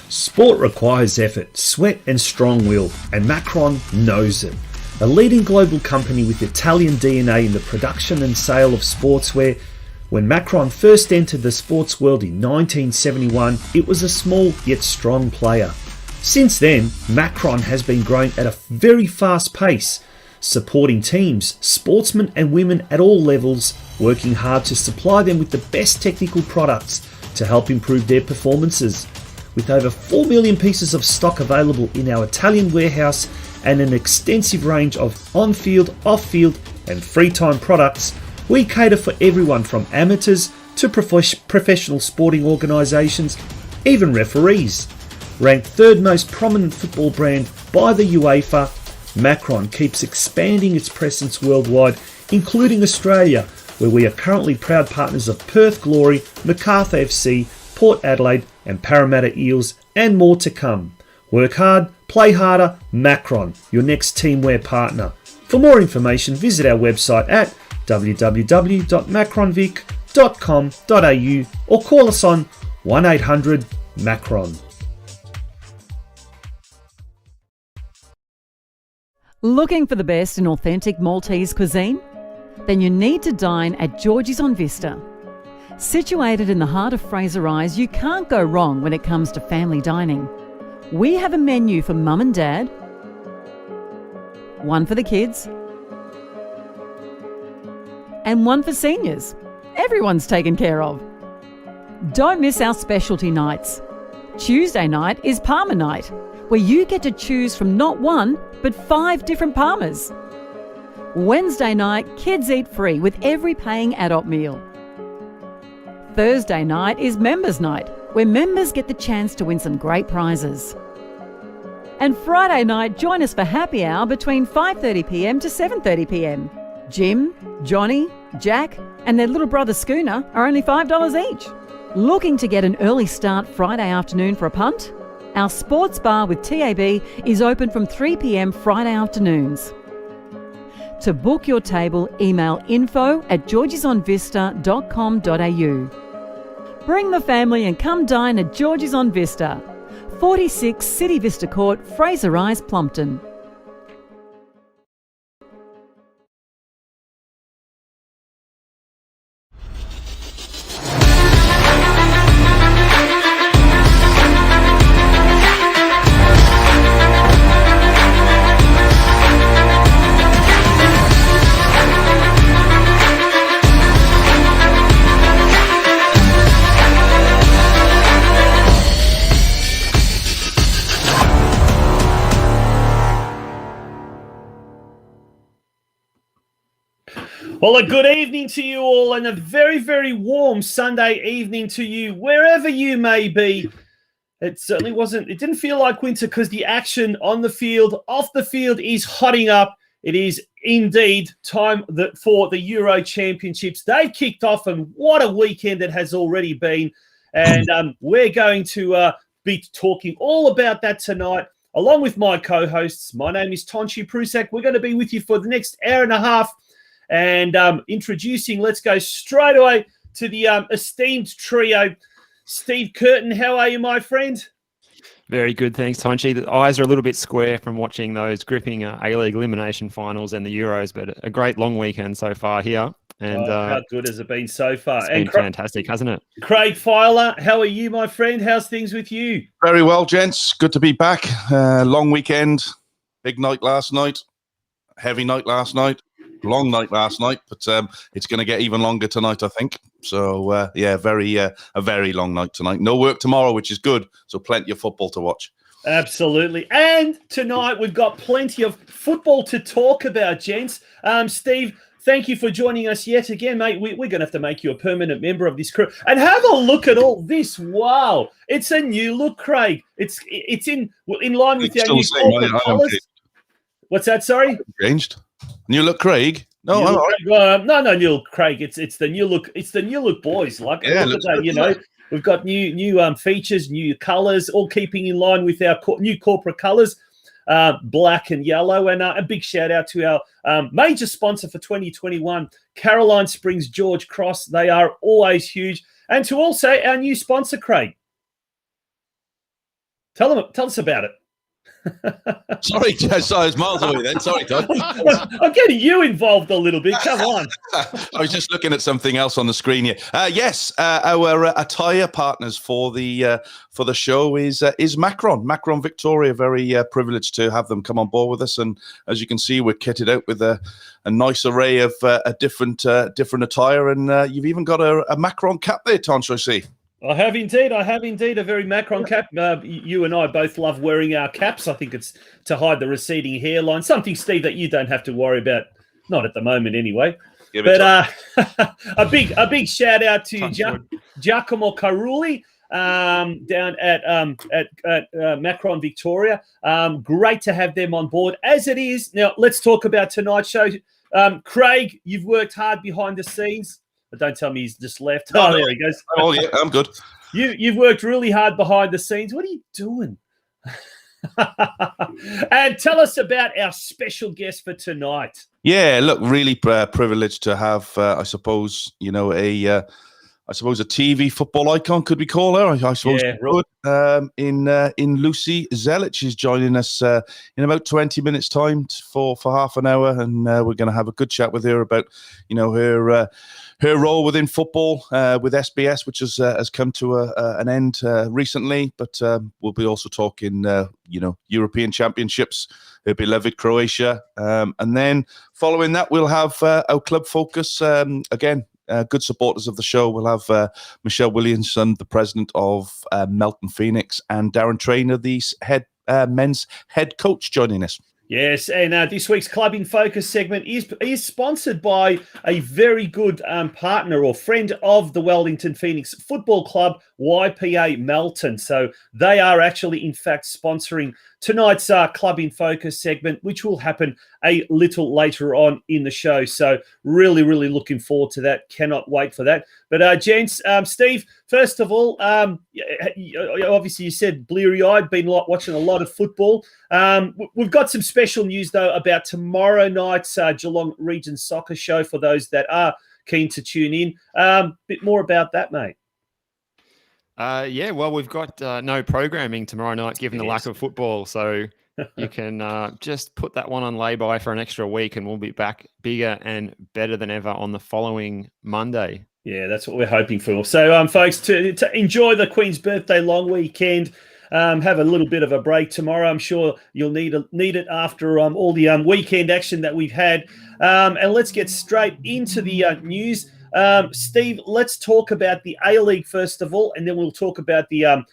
Sport requires effort, sweat and strong will, and Macron knows it. A leading global company with Italian DNA in the production and sale of sportswear, when Macron first entered the sports world in 1971, it was a small yet strong player. Since then, Macron has been growing at a very fast pace, supporting teams, sportsmen and women at all levels, working hard to supply them with the best technical products to help improve their performances. With over 4 million pieces of stock available in our Italian warehouse and an extensive range of on-field, off-field and free-time products, we cater for everyone from amateurs to professional sporting organisations, even referees. Ranked third most prominent football brand by the UEFA, Macron keeps expanding its presence worldwide, including Australia, where we are currently proud partners of Perth Glory, Macarthur FC, Port Adelaide and Parramatta Eels, and more to come. Work hard, play harder, Macron, your next teamwear partner. For more information, visit our website at www.macronvic.com.au or call us on 1800 Macron. Looking for the best in authentic Maltese cuisine? Then you need to dine at Georgie's on Vista. Situated in the heart of Fraser Eyes, you can't go wrong when it comes to family dining. We have a menu for mum and dad, one for the kids, and one for seniors. Everyone's taken care of. Don't miss our specialty nights. Tuesday night is Parma night, where you get to choose from not one, but 5 different Parmas. Wednesday night, kids eat free with every paying adult meal. Thursday night is Members Night, where members get the chance to win some great prizes. And Friday night, join us for happy hour between 5:30pm to 7:30pm. Jim, Johnny, Jack and their little brother Schooner are only $5 each. Looking to get an early start Friday afternoon for a punt? Our sports bar with TAB is open from 3pm Friday afternoons. To book your table, email info@georgiesonvista.com.au. Bring the family and come dine at Georgie's on Vista, 46 City Vista Court, Fraser Eyes, Plumpton. Well, a good evening to you all and a very, very warm Sunday evening to you, wherever you may be. It certainly it didn't feel like winter because the action on the field, off the field is hotting up. It is indeed time for the Euro Championships. They've kicked off and what a weekend it has already been. And we're going to be talking all about that tonight, along with my co-hosts. My name is Tonci. We're going to be with you for the next hour and a half. And introducing, let's go straight away to the esteemed trio. Steve Curtin, how are you, my friend? Very good, thanks, Tonci. The eyes are a little bit square from watching those gripping A-League elimination finals and the Euros, but a great long weekend so far here. And how good has it been so far? It's been fantastic, hasn't it? Craig Filer, how are you, my friend? How's things with you? Very well, gents. Good to be back. Long weekend, big night last night, heavy night last night. Long night last night, but it's going to get even longer tonight, I think. So, a very long night tonight. No work tomorrow, which is good. So plenty of football to watch. Absolutely. And tonight we've got plenty of football to talk about, gents. Steve, thank you for joining us yet again, mate. We're going to have to make you a permanent member of this crew. And have a look at all this. Wow. It's a new look, Craig. It's in line with our new corporate colours. What's that, sorry? Changed. New look, Craig. No, no, new look, Craig. It's the new look. It's the new look, boys. Like, look at that. You know, we've got new features, new colours, all keeping in line with our new corporate colours, black and yellow. And a big shout out to our major sponsor for 2021, Caroline Springs George Cross. They are always huge, and to also our new sponsor, Craig. Tell us about it. Sorry, it's miles away then. Sorry, Todd. I'm getting you involved a little bit. Come on. I was just looking at something else on the screen here. Yes, our attire partners for the show is Macron Victoria. Very privileged to have them come on board with us, and as you can see, we're kitted out with a nice array of a different attire, and you've even got a Macron cap there, Tonci, I see. I have indeed a very Macron cap. You and I both love wearing our caps. I think it's to hide the receding hairline. Something, Steve, that you don't have to worry about. Not at the moment, anyway. But a big shout out to Giacomo Carulli down at Macron Victoria. Great to have them on board. As it is now, let's talk about tonight's show. Craig, you've worked hard behind the scenes. But don't tell me he's just left. Oh, there he goes. Oh, yeah, I'm good. You've worked really hard behind the scenes. What are you doing? And tell us about our special guest for tonight. Yeah, look, really privileged to have, I suppose, a TV football icon, could we call her? I suppose. Yeah, right. In LUCY ZELIC. She's joining us in about 20 minutes' time for half an hour, and we're going to have a good chat with her about, her role within football with SBS, which has come to an end recently. But we'll be also talking, European Championships, her beloved Croatia, and then following that, we'll have our club focus again. Good supporters of the show. We'll have Michelle Williamson, the president of Melton Phoenix, and Darren Traynor, the men's head coach, joining us. Yes, and this week's Club in Focus segment is sponsored by a very good partner or friend of the Melton Phoenix Football Club, YPA Melton. So they are actually, in fact, sponsoring tonight's Club in Focus segment, which will happen a little later on in the show. So really, really looking forward to that. Cannot wait for that. But gents, Steve, first of all, obviously you said bleary-eyed, been watching a lot of football. We've got some special news, though, about tomorrow night's Geelong Region Soccer Show for those that are keen to tune in. Bit more about that, mate. Well, we've got no programming tomorrow night, given the lack of football. So you can just put that one on lay-by for an extra week, and we'll be back bigger and better than ever on the following Monday. Yeah, that's what we're hoping for. So, folks, to enjoy the Queen's birthday long weekend, have a little bit of a break tomorrow. I'm sure you'll need it after all the weekend action that we've had. And let's get straight into the news. Steve, let's talk about the A-League first of all, and then we'll talk about the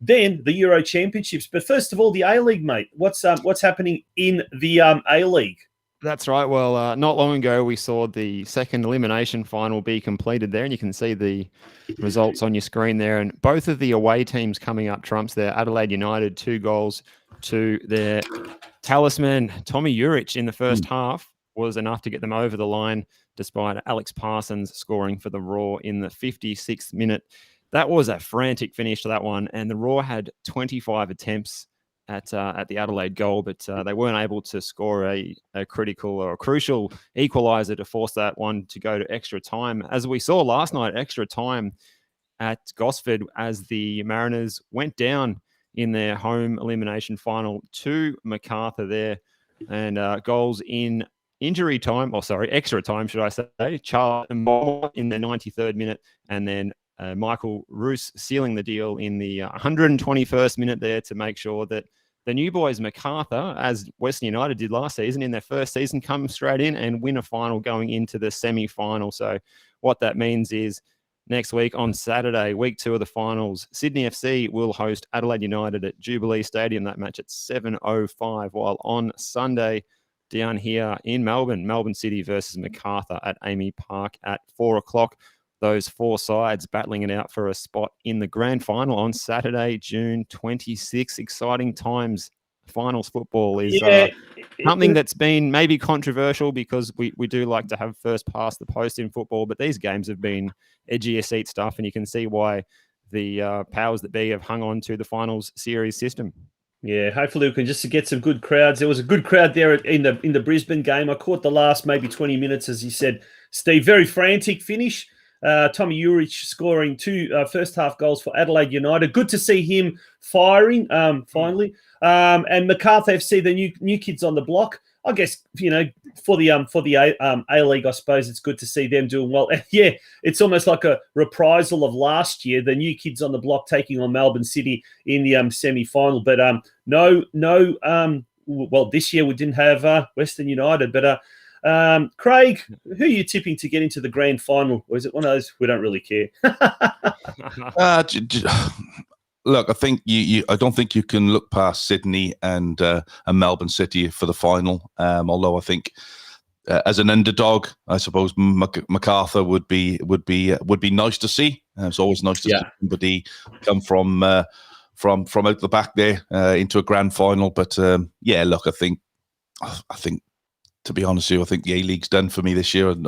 then the Euro Championships. But first of all, the A-League, mate. What's happening in the A-League? That's right. Well, not long ago, we saw the second elimination final be completed there, and you can see the results on your screen there. And both of the away teams coming up trumps there. Adelaide United, 2 goals to their talisman, Tommy Juric, in the first half was enough to get them over the line, despite Alex Parsons scoring for the Raw in the 56th minute. That was a frantic finish to that one, and the Raw had 25 attempts at the Adelaide goal, but they weren't able to score a critical or a crucial equaliser to force that one to go to extra time. As we saw last night, extra time at Gosford as the Mariners went down in their home elimination final to MacArthur there, and goals in extra time, should I say. Charles Mboma in the 93rd minute, and then Michael Roos sealing the deal in the 121st minute there to make sure that the new boys, MacArthur, as Western United did last season in their first season, come straight in and win a final going into the semi-final. So what that means is next week on Saturday, week 2 of the finals, Sydney FC will host Adelaide United at Jubilee Stadium. That match at 7:05, while on Sunday down here in Melbourne City versus MacArthur at Amy Park at 4 o'clock. Those 4 sides battling it out for a spot in the grand final on Saturday, June 26. Exciting times. Finals football is something that's been maybe controversial because we do like to have first past the post in football, but these games have been edgier seat stuff, and you can see why the powers that be have hung on to the finals series system. Yeah, hopefully we can just get some good crowds. There was a good crowd there in the Brisbane game. I caught the last maybe 20 minutes, as you said, Steve. Very frantic finish. Tommy Urich scoring 2 first-half goals for Adelaide United. Good to see him firing finally. And MacArthur FC, the new kids on the block. I guess, for the A-League, I suppose it's good to see them doing well. Yeah, it's almost like a reprisal of last year, the new kids on the block taking on Melbourne City in the semi-final. But well, this year we didn't have Western United. But Craig, who are you tipping to get into the grand final? Or is it one of those we don't really care? Look, I think I don't think you can look past Sydney and Melbourne City for the final. Although I think as an underdog, I suppose MacArthur would be nice to see. It's always nice to see somebody come from out the back there into a grand final. But look, I think. To be honest with you, I think the A-League's done for me this year, and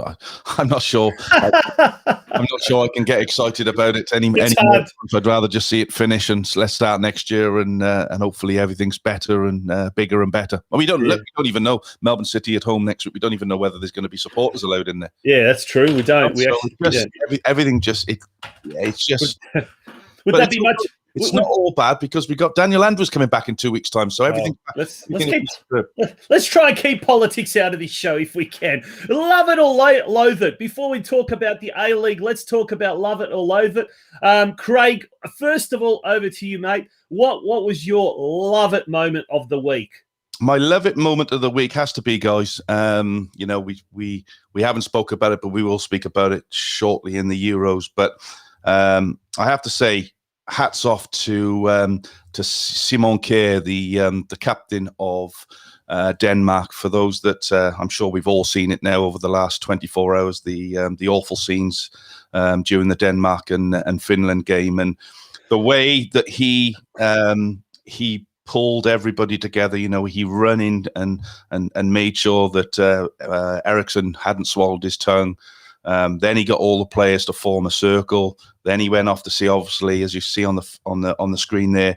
I'm not sure. I'm not sure I can get excited about it anymore. I'd rather just see it finish and let's start next year, and hopefully everything's better and bigger and better. Well, we don't even know. Melbourne City at home next week. We don't even know whether there's going to be supporters allowed in there. Yeah, that's true. We don't. Everything just. It's just. Would that be much? It's not all bad because we got Daniel Andrews coming back in 2 weeks' time. So everything. Let's try and keep politics out of this show if we can. Love it or loathe it. Before we talk about the A-League, let's talk about love it or loathe it. Craig, first of all, over to you, mate. What was your love it moment of the week? My love it moment of the week has to be, guys. We haven't spoke about it, but we will speak about it shortly in the Euros. But I have to say, hats off to Simon Kjær, the captain of Denmark. For those that I'm sure we've all seen it now over the last 24 hours, the awful scenes during the Denmark and Finland game, and the way that he pulled everybody together. He ran in and made sure that Eriksson hadn't swallowed his tongue. Then he got all the players to form a circle. Then he went off to see, obviously, as you see on the screen there,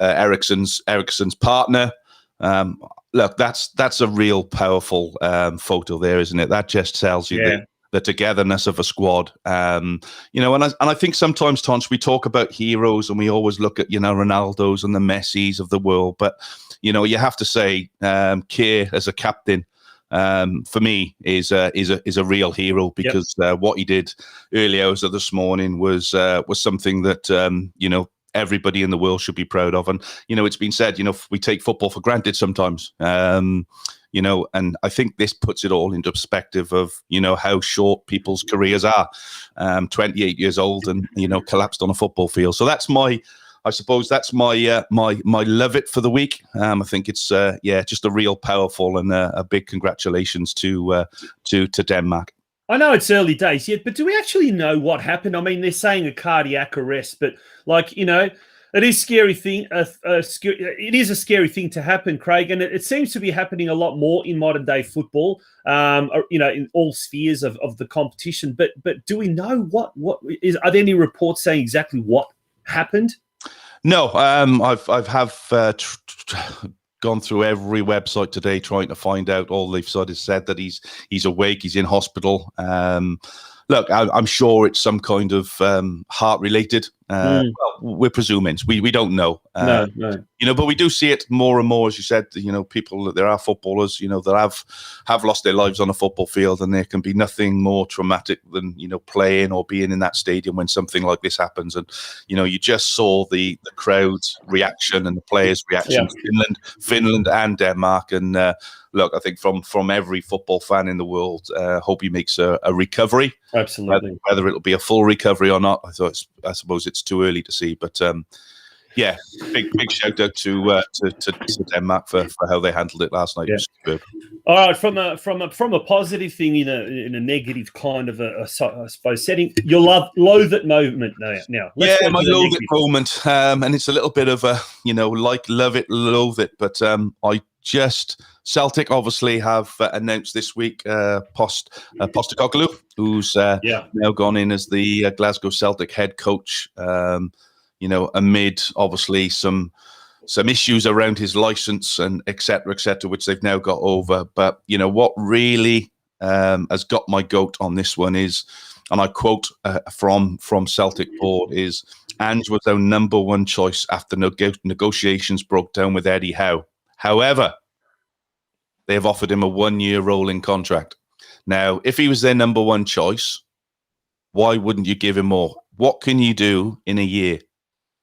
Eriksson's partner. Look, that's a real powerful photo there, isn't it? That just tells you the togetherness of a squad. And I think sometimes, Tonci, we talk about heroes and we always look at Ronaldo's and the Messis of the world, but you have to say Kjær as a captain. For me, is a real hero because what he did early hours of this morning was something that everybody in the world should be proud of. And it's been said, we take football for granted sometimes. And I think this puts it all into perspective of how short people's careers are. 28 years old and collapsed on a football field. So that's I suppose that's my love it for the week. I think it's just a real powerful and a big congratulations to Denmark. I know it's early days yet, but do we actually know what happened? I mean, they're saying a cardiac arrest, but it is scary thing. It is a scary thing to happen, Craig, and it seems to be happening a lot more in modern day football. In all spheres of the competition. But do we know what is? Are there any reports saying exactly what happened? No, I've gone through every website today trying to find out. All they've sort of said that he's awake, he's in hospital. Look, I'm sure it's some kind of heart related. Well, we're presuming. We don't know. No. But we do see it more and more, as you said. People. There are footballers, that have lost their lives on a football field, and there can be nothing more traumatic than playing or being in that stadium when something like this happens. And you just saw the crowd's reaction and the players' reaction. Finland and Denmark. And look, I think from every football fan in the world, hope he makes a recovery. Absolutely. Whether it'll be a full recovery or not, I suppose it's too early to see. But big shout out to Denmark for how they handled it last night. Yeah. All right, from a positive thing in a negative kind of I suppose setting, your loathe it moment now. My loathe it moment, and it's a little bit of a like love it, loathe it, but Celtic obviously have announced this week Postecoglou, who's now gone in as the Glasgow Celtic head coach. Amid obviously some issues around his license and et cetera, which they've now got over. But what really has got my goat on this one is, and I quote from Celtic board, is Ange was our number one choice after negotiations broke down with Eddie Howe. However, they have offered him a 1-year rolling contract. Now, if he was their number one choice, why wouldn't you give him more? What can you do in a year?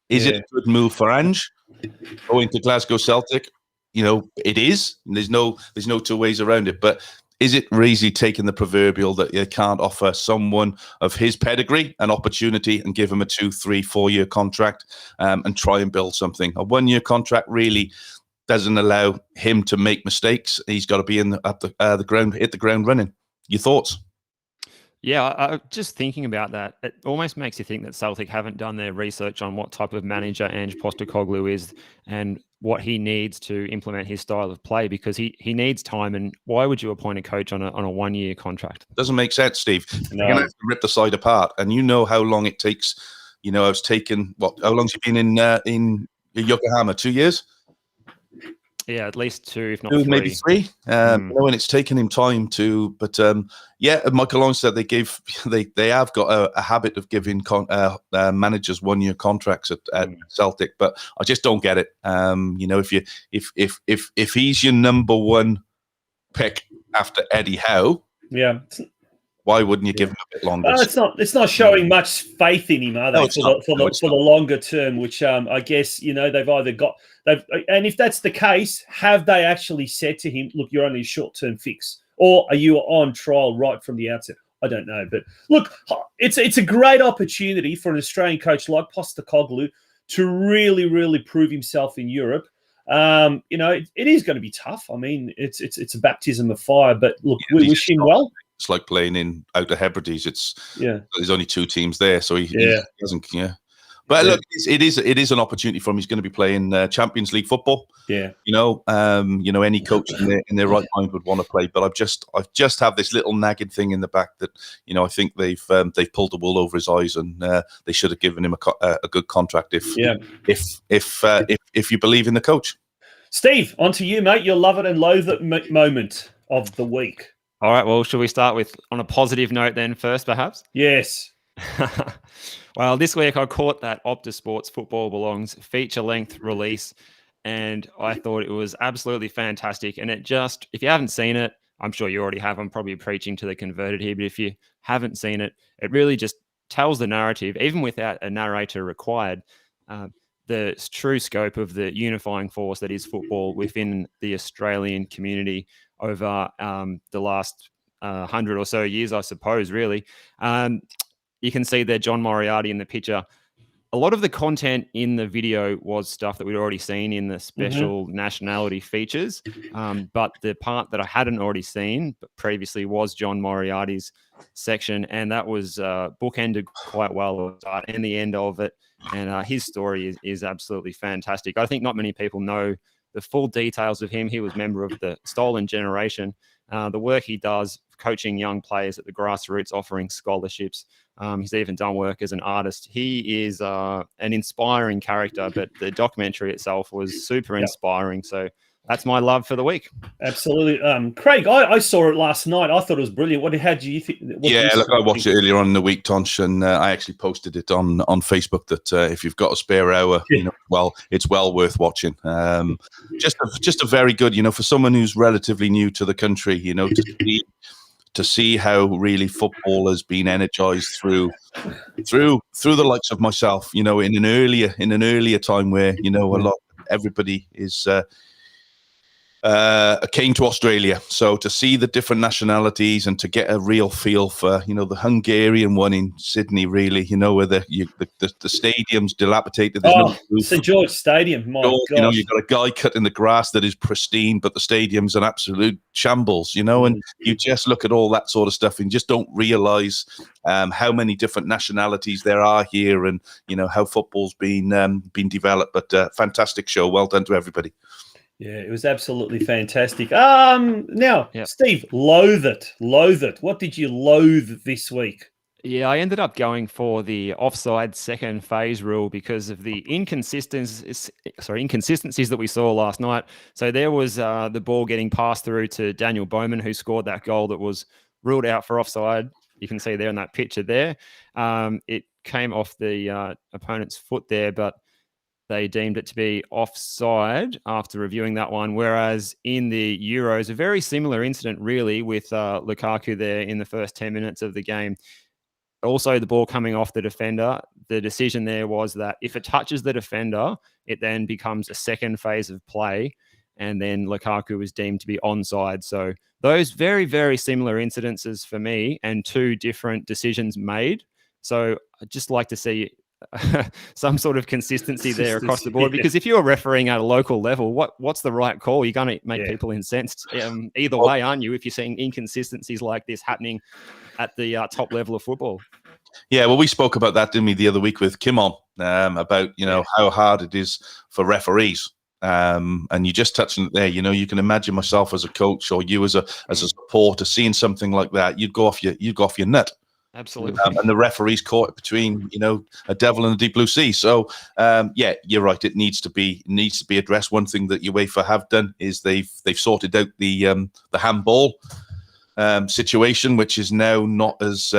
Is it a good move for Ange going to Glasgow Celtic? It is. There's no two ways around it. But is it really taking the proverbial that you can't offer someone of his pedigree an opportunity and give him a 2, 3, 4-year contract and try and build something? A 1-year contract really doesn't allow him to make mistakes. He's got to be at the ground, hit the ground running. Your thoughts? Yeah, I just thinking about that, it almost makes you think that Celtic haven't done their research on what type of manager Ange Postecoglou is and what he needs to implement his style of play, because he needs time. And why would you appoint a coach on a 1-year contract? Doesn't make sense, Steve. No. You're going to have to rip the side apart, and you know how long it takes. I was taking how long's he been in Yokohama? 2 years. Yeah, at least 2, if not 2, 3. maybe 3. And it's taken him time to. But Michael Long said they have got a habit of giving managers 1-year contracts at Celtic, but I just don't get it. If he's your number one pick after Eddie Howe, why wouldn't you give him a bit longer? It's not showing much faith in him, are they? For the longer term, which I guess they've either got. And if that's the case, have they actually said to him, "Look, you're only a short-term fix," or are you on trial right from the outset? I don't know, but look, it's a great opportunity for an Australian coach like Postecoglou to really, really prove himself in Europe. It is going to be tough. I mean, it's a baptism of fire. But look, we wish him well. It's like playing in Outer Hebrides. There's only 2 teams there, so he doesn't. Yeah. But look, it is an opportunity for him. He's going to be playing Champions League football. Yeah. Any coach in their right mind would want to play. But I just have this little nagging thing in the back that I think they've pulled the wool over his eyes, and they should have given him a good contract if you believe in the coach. Steve, on to you, mate. Your love it and loathe it moment of the week. All right. Well, should we start with on a positive note then first, perhaps? Yes. Well, this week I caught that Optus Sports Football Belongs feature-length release, and I thought it was absolutely fantastic. And if you haven't seen it, I'm sure you already have. I'm probably preaching to the converted here, but if you haven't seen it, it really just tells the narrative, even without a narrator required, the true scope of the unifying force that is football within the Australian community over the last 100 or so years, I suppose, really. You can see there John Moriarty in the picture. A lot of the content in the video was stuff that we'd already seen in the special nationality features. But the part that I hadn't already seen previously was John Moriarty's section. And that was bookended quite well and the end of it. And his story is absolutely fantastic. I think not many people know the full details of him. He was a member of the Stolen Generation. The work he does, coaching young players at the grassroots, offering scholarships. He's even done work as an artist. He is an inspiring character, but the documentary itself was super inspiring. So that's my love for the week. Absolutely. Craig, I saw it last night. I thought it was brilliant. How do you think? I watched it earlier on in the week, Tonci, and I actually posted it on Facebook that if you've got a spare hour, it's well worth watching. Just a very good, for someone who's relatively new to the country, to see how really football has been energized through the likes of myself, in an earlier time where, everybody is came to Australia. So to see the different nationalities and to get a real feel for, the Hungarian one in Sydney, really, where the stadium's dilapidated. St. George Stadium. You've got a guy cutting the grass that is pristine, but the stadium's an absolute shambles, and you just look at all that sort of stuff and just don't realise how many different nationalities there are here and, how football's been developed. But fantastic show. Well done to everybody. Yeah, it was absolutely fantastic. Now, Steve, loathe it. What did you loathe this week? Yeah, I ended up going for the offside second phase rule because of the inconsistencies that we saw last night. So there was the ball getting passed through to Daniel Bowman, who scored that goal that was ruled out for offside. You can see there in that picture there. It came off the opponent's foot there, but they deemed it to be offside after reviewing that one. Whereas in the Euros, a very similar incident really with Lukaku there in the first 10 minutes of the game. Also, the ball coming off the defender, the decision there was that if it touches the defender, it then becomes a second phase of play, and then Lukaku was deemed to be onside. So those very, very similar incidences for me, and two different decisions made. So I'd just like to see some sort of consistency there across the board, because if you're refereeing at a local level, what's the right call? You're going to make people incensed either way, aren't you, if you're seeing inconsistencies like this happening at the top level of football? Yeah, well, we spoke about that, didn't we, the other week with Kimon, about, how hard it is for referees. And you just touched on it there. You can imagine myself as a coach, or you as a supporter, seeing something like that, you'd go off your nut. Absolutely. And the referee's caught between, a devil and a deep blue sea. So, you're right. It needs to be addressed. One thing that UEFA have done is they've sorted out the handball situation, which is now not as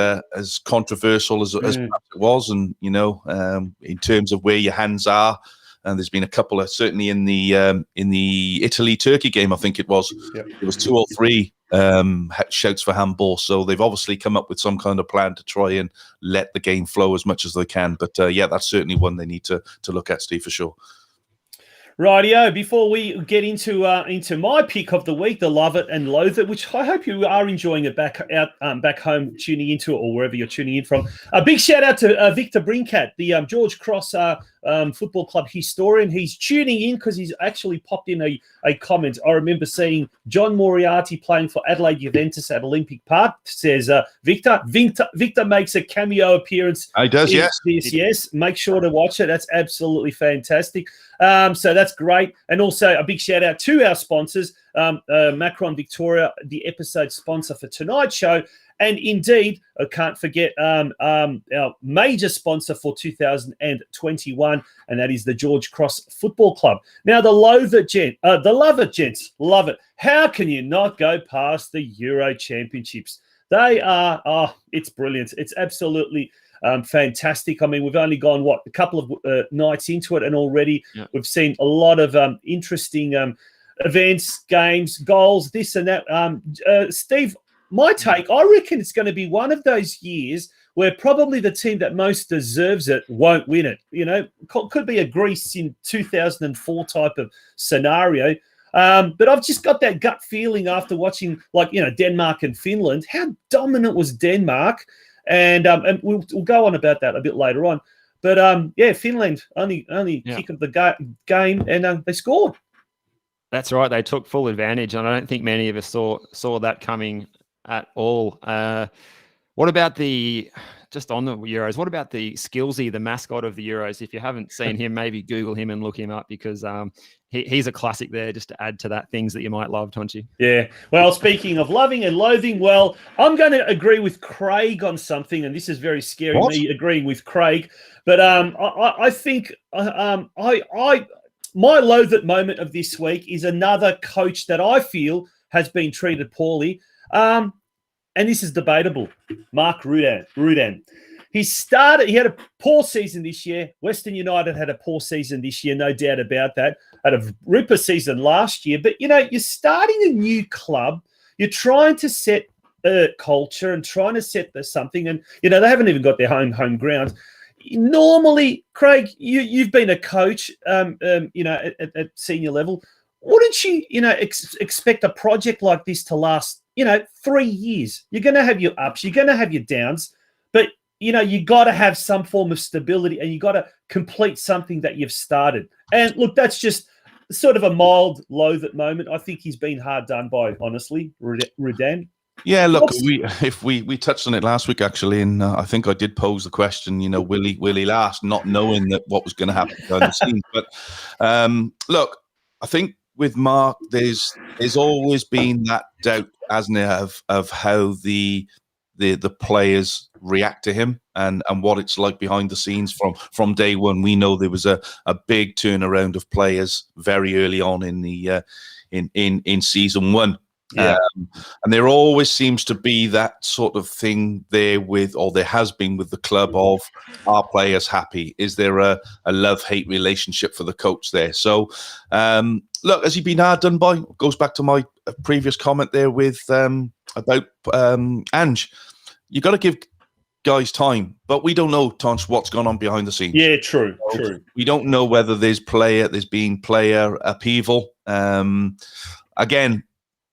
controversial as it was. And in terms of where your hands are, and there's been a couple of, certainly in the Italy-Turkey game, I think it was 2 or 3 shouts for handball. So they've obviously come up with some kind of plan to try and let the game flow as much as they can. But that's certainly one they need to look at, Steve, for sure. Rightio. Before we get into my pick of the week, the Love It and Loathe It, which I hope you are enjoying it back home, tuning into it, or wherever you're tuning in from. A big shout out to Victor Brincat, the George Cross Football Club historian. He's tuning in because he's actually popped in a comment. I remember seeing John Moriarty playing for Adelaide Juventus at Olympic Park. Says Victor makes a cameo appearance. He does, yes. Yes. Make sure to watch it. That's absolutely fantastic. So that's great. And also a big shout out to our sponsors, Macron Victoria, the episode sponsor for tonight's show. And indeed, I can't forget our major sponsor for 2021, and that is the George Cross Football Club. Now, the Love It, gents, love it. How can you not go past the Euro Championships? They are, it's brilliant. It's absolutely fantastic. I mean, we've only gone, a couple of nights into it, and already we've seen a lot of interesting events, games, goals, this and that. Steve, my take, I reckon it's going to be one of those years where probably the team that most deserves it won't win it. Could be a Greece in 2004 type of scenario. But I've just got that gut feeling after watching, Denmark and Finland. How dominant was Denmark? And we'll go on about that a bit later on. But, Finland only kick of the game, and they scored. That's right. They took full advantage, and I don't think many of us saw that coming at all. What about just on the Euros, what about the Skillsy, the mascot of the Euros? If you haven't seen him, maybe Google him and look him up, because he's a classic there, just to add to that, things that you might love, Tonci. Yeah. Well, speaking of loving and loathing, well, I'm going to agree with Craig on something, and this is very scary, me agreeing with Craig. But I think my loathe it moment of this week is another coach that I feel has been treated poorly. And this is debatable. Mark Rudan. He had a poor season this year. Western United had a poor season this year, no doubt about that. Had a ripper season last year. But, you're starting a new club. You're trying to set a culture and trying to set something. And, they haven't even got their home ground. Normally, Craig, you've been a coach, at senior level. Wouldn't you, expect a project like this to last 3 years? You're going to have your ups, you're going to have your downs, but, you got to have some form of stability, and you got to complete something that you've started. And look, that's just sort of a mild loathe at moment. I think he's been hard done by, honestly, Rudan. Yeah, look, we touched on it last week, actually, and I think I did pose the question, will he last, not knowing that what was going to happen behind the scenes. But look, I think with Mark, there's always been that doubt, hasn't it, of how the players react to him and what it's like behind the scenes from day one. We know there was a big turnaround of players very early on in the in season one. Yeah. And there always seems to be that sort of thing there or there has been with the club of, are players happy? Is there a love-hate relationship for the coach there? So, look, has he been hard done by? Goes back to my previous comment there with about Ange. You got to give guys time, but we don't know, Tonci, what's gone on behind the scenes. Yeah, true. We don't know whether there's been player upheaval. Again,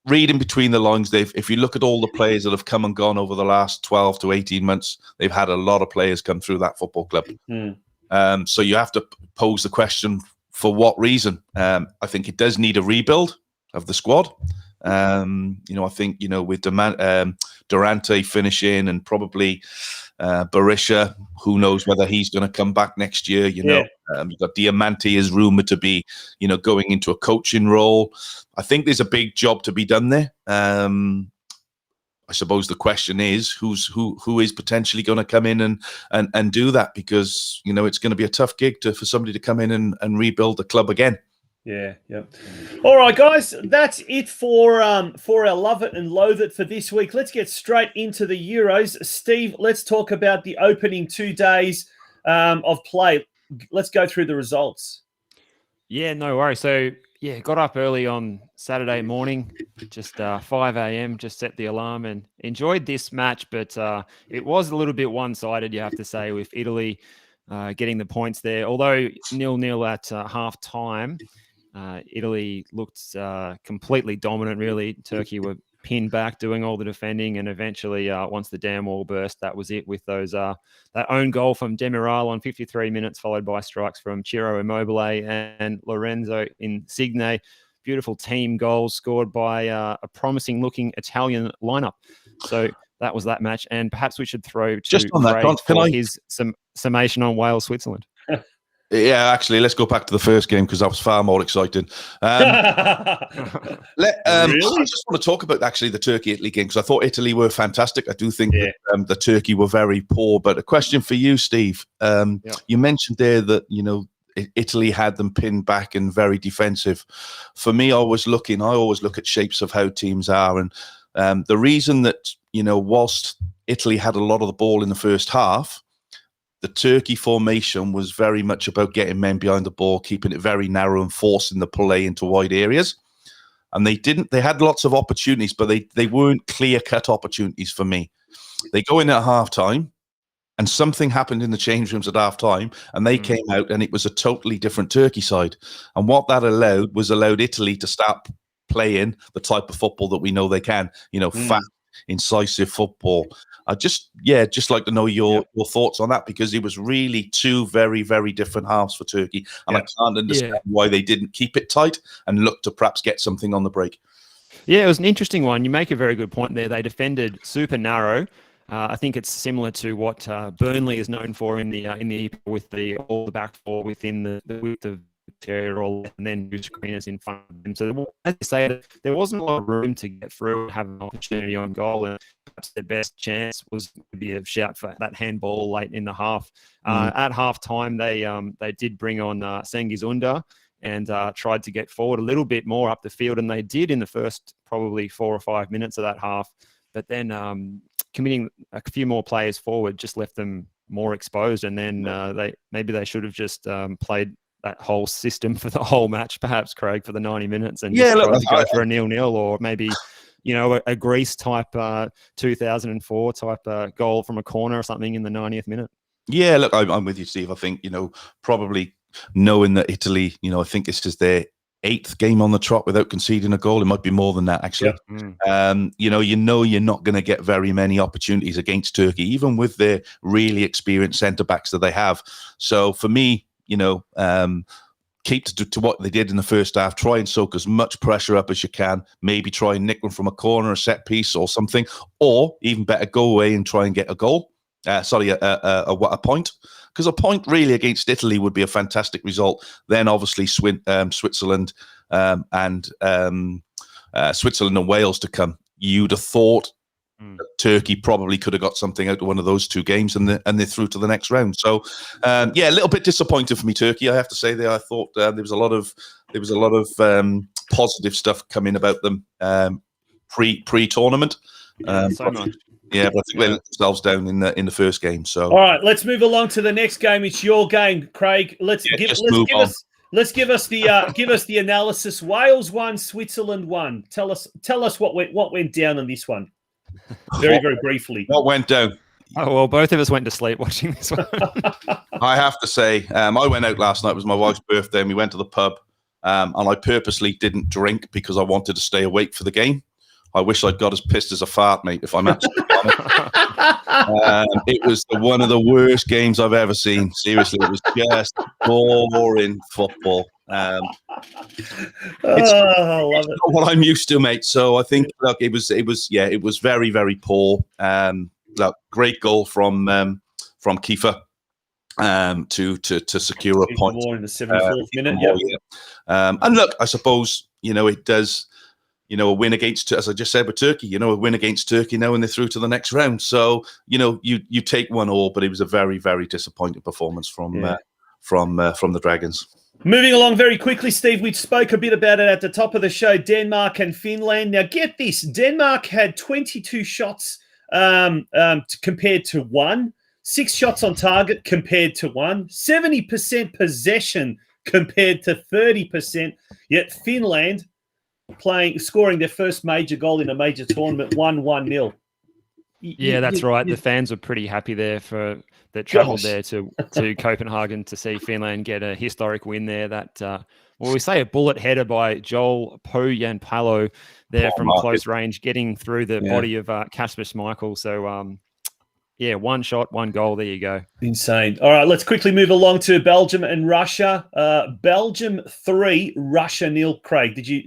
reading between the lines, if you look at all the players that have come and gone over the last 12 to 18 months, they've had a lot of players come through that football club. So you have to pose the question, for what reason? I think it does need a rebuild of the squad. I think, with Durante finishing and probably Berisha, who knows whether he's going to come back next year. You've got Diamante is rumored to be, going into a coaching role. I think there's a big job to be done there. I suppose the question is who is potentially going to come in and do that, because it's going to be a tough gig for somebody to come in and rebuild the club again. Yeah. All right, guys, that's it for our Love It and Loathe It for this week. Let's get straight into the Euros. Steve, let's talk about the opening 2 days of play. Let's go through the results. Yeah, no worries. So, got up early on Saturday morning, just 5 a.m., just set the alarm and enjoyed this match. But it was a little bit one-sided, you have to say, with Italy getting the points there. Although 0-0 at half-time, Italy looked completely dominant, really. Turkey were pinned back, doing all the defending, and eventually, once the dam wall burst, that was it, with those that own goal from Demiral on 53 minutes, followed by strikes from Ciro Immobile and Lorenzo Insigne. Beautiful team goals scored by a promising-looking Italian lineup. So that was that match, and perhaps we should throw to just on that, for his summation on Wales-Switzerland. Yeah, actually, let's go back to the first game because that was far more exciting. I just want to talk about actually the Turkey-Italy game because I thought Italy were fantastic. I do think that the Turkey were very poor. But a question for you, Steve. You mentioned there that, Italy had them pinned back and very defensive. For me, I always look at shapes of how teams are. And the reason that, whilst Italy had a lot of the ball in the first half, the Turkey formation was very much about getting men behind the ball, keeping it very narrow and forcing the play into wide areas. And they had lots of opportunities, but they weren't clear-cut opportunities for me. They go in at half-time, and something happened in the change rooms at half-time, and they came out, and it was a totally different Turkey side. And what that allowed Italy to start playing the type of football that we know they can, fast, incisive football. I just like to know your thoughts on that, because it was really two very, very different halves for Turkey. And I can't understand why they didn't keep it tight and look to perhaps get something on the break. Yeah, it was an interesting one. You make a very good point there. They defended super narrow. I think it's similar to what Burnley is known for in the with all the back four within the width of territorial, and then two screeners in front of them. So as I say, there wasn't a lot of room to get through and have an opportunity on goal, and perhaps their best chance was to be a shout for that handball late in the half. At half time, they did bring on Cengiz Ünder and tried to get forward a little bit more up the field, and they did in the first probably 4 or 5 minutes of that half. But then committing a few more players forward just left them more exposed, and then they should have just played that whole system for the whole match, perhaps, Craig, for the 90 minutes, and just tried to go for a 0-0, or maybe a Greece type 2004 type goal from a corner or something in the 90th minute. Yeah, look, I'm with you, Steve. I think probably knowing that Italy, I think this is their 8th game on the trot without conceding a goal. It might be more than that, actually. You're not going to get very many opportunities against Turkey, even with their really experienced centre backs that they have. So for me, keep to what they did in the first half. Try and soak as much pressure up as you can. Maybe try and nick one from a corner, a set piece, or something. Or even better, go away and try and get a goal. A point. Because a point really against Italy would be a fantastic result. Then obviously Switzerland and Wales to come. You'd have thought Turkey probably could have got something out of one of those two games, and they're through to the next round. So a little bit disappointed for me, Turkey. I have to say there. I thought there was a lot of positive stuff coming about them pre-tournament. So much. Yeah, but I think they let themselves down in the first game. So all right, let's move along to the next game. It's your game, Craig. Let's give us the analysis. Wales won, Switzerland won. Tell us what went down on this one. Very briefly. What went down? Oh, well, both of us went to sleep watching this one. I have to say, I went out last night. It was my wife's birthday, and we went to the pub. And I purposely didn't drink because I wanted to stay awake for the game. I wish I'd got as pissed as a fart, mate, if I'm absolutely honest. It was one of the worst games I've ever seen. Seriously, it was just boring football. I love it. Not what I'm used to, mate. So I think, look, it was very, very poor. Look, great goal from Kiefer to secure a point. More in the 74th minute, and look, I suppose, it does, a win against, as I just said with Turkey, a win against Turkey now and they're through to the next round. So, you take 1-1, but it was a very, very disappointing performance from the Dragons. Moving along very quickly, Steve, we spoke a bit about it at the top of the show, Denmark and Finland. Now, get this. Denmark had 22 shots compared to 1. 6 shots on target compared to 1. 70% possession compared to 30%. Yet Finland scoring their first major goal in a major tournament, 1-0. Yeah, that's right. The fans were pretty happy there that travelled there to Copenhagen to see Finland get a historic win there. That we say a bullet header by Joel Pohjanpalo there from close range, getting through the body of Kasper Schmeichel. So, 1 shot, 1 goal. There you go. Insane. All right, let's quickly move along to Belgium and Russia. Belgium 3, Russia 0. Craig, did you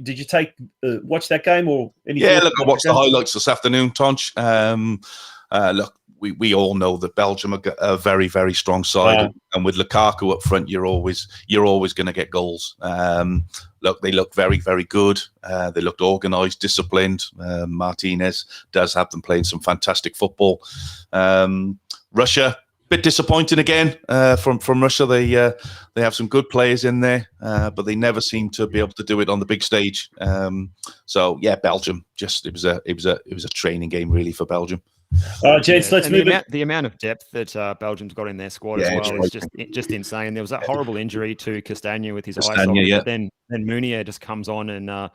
watch that game or anything? Yeah, look, I watched the highlights this afternoon, Tonci. Look, we all know that Belgium are a very, very strong side, and with Lukaku up front, you're always going to get goals. Look, they look very, very good. They looked organised, disciplined. Martinez does have them playing some fantastic football. Russia, bit disappointing again from Russia. They have some good players in there, but they never seem to be able to do it on the big stage. So yeah, Belgium. It was a training game really for Belgium. Gents, let's move the amount of depth that Belgium's got in their squad as well is just insane. There was that horrible injury to Castagna with his eye socket, but then Munier just comes on and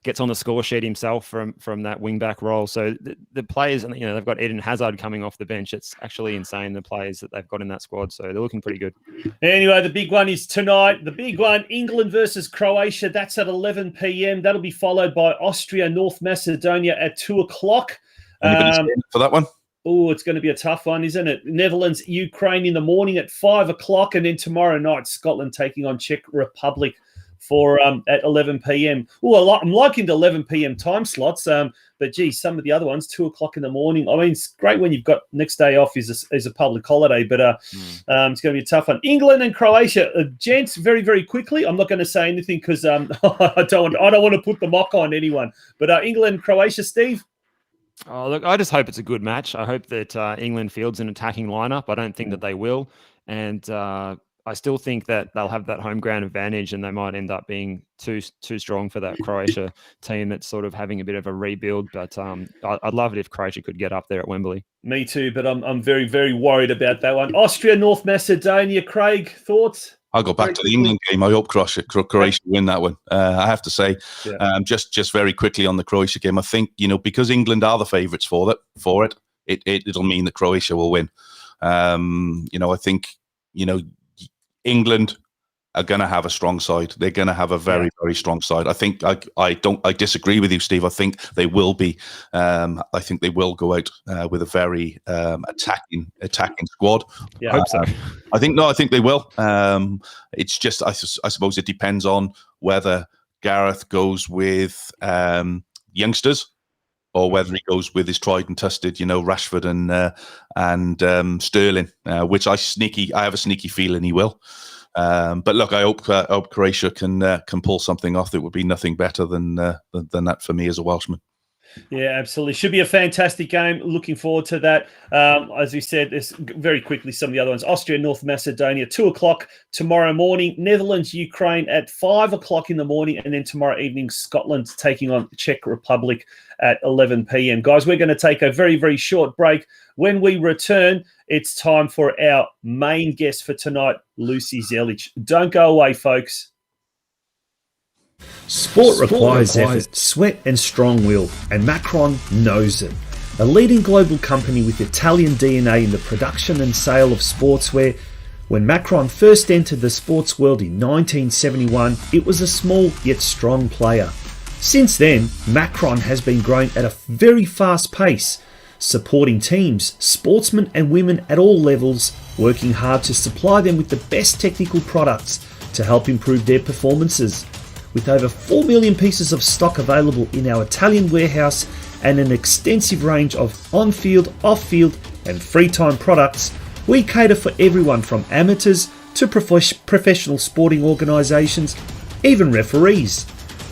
gets on the score sheet himself from that wing back role. So the players, and they've got Eden Hazard coming off the bench. It's actually insane, the players that they've got in that squad. So they're looking pretty good. Anyway, the big one is tonight. The big one, England versus Croatia. That's at 11 p.m. That'll be followed by Austria, North Macedonia at 2:00. For that one? Oh, it's going to be a tough one, isn't it? Netherlands, Ukraine in the morning at 5:00, and then tomorrow night, Scotland taking on Czech Republic for at 11 p.m. Oh, I'm liking the 11 p.m. time slots, but geez, some of the other ones 2:00 in the morning. I mean, it's great when you've got next day off is a public holiday, but it's going to be a tough one. England and Croatia, gents, very, very quickly. I'm not going to say anything because I don't want to put the mock on anyone. But England and Croatia, Steve. Oh, look, I just hope it's a good match. I hope that England fields an attacking lineup. I don't think that they will. And I still think that they'll have that home ground advantage and they might end up being too strong for that Croatia team that's sort of having a bit of a rebuild. But I'd love it if Croatia could get up there at Wembley. Me too, but I'm very, very worried about that one. Austria, North Macedonia. Craig, thoughts? I'll go back to the England game. I hope Croatia win that one. I have to say, just very quickly on the Croatia game, I think, because England are the favourites for it, it'll mean that Croatia will win. I think, England are going to have a strong side. They're going to have a very, very strong side. I think I disagree with you, Steve. I think they will be. I think they will go out with a very attacking squad. Yeah, I hope so. I think they will. It's just I suppose it depends on whether Gareth goes with youngsters or whether he goes with his tried and tested, Rashford and Sterling, which I have a sneaky feeling he will. But look, I hope Croatia can pull something off. It would be nothing better than that for me as a Welshman. Yeah, absolutely. Should be a fantastic game. Looking forward to that. As we said, there's very quickly some of the other ones. Austria, North Macedonia, 2:00 tomorrow morning. Netherlands, Ukraine at 5:00 in the morning. And then tomorrow evening, Scotland taking on Czech Republic at 11 p.m. Guys, we're going to take a very, very short break. When we return, it's time for our main guest for tonight, LUCY ZELIC. Don't go away, folks. Sport requires effort, sweat and strong will, and Macron knows it. A leading global company with Italian DNA in the production and sale of sportswear, when Macron first entered the sports world in 1971, it was a small yet strong player. Since then, Macron has been growing at a very fast pace, supporting teams, sportsmen and women at all levels, working hard to supply them with the best technical products to help improve their performances. With over 4 million pieces of stock available in our Italian warehouse and an extensive range of on-field, off-field and free-time products, we cater for everyone from amateurs to professional sporting organisations, even referees.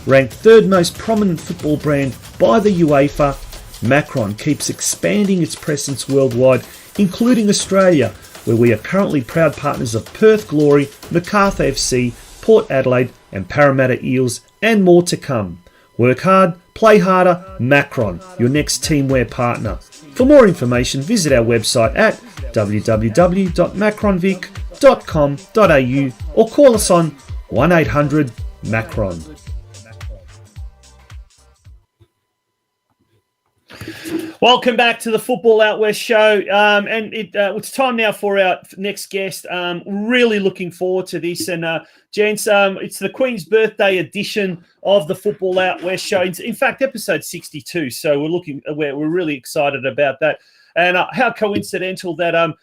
Ranked third most prominent football brand by the UEFA, Macron keeps expanding its presence worldwide, including Australia, where we are currently proud partners of Perth Glory, Macarthur FC, Port Adelaide and Parramatta Eels, and more to come. Work hard, play harder, Macron, your next teamwear partner. For more information, visit our website at www.macronvic.com.au or call us on 1800 Macron. Welcome back to the Football Out West show. It's time now for our next guest. Really looking forward to this. And gents, it's the Queen's Birthday edition of the Football Out West show. In fact, episode 62. So we're really excited about that. And how coincidental that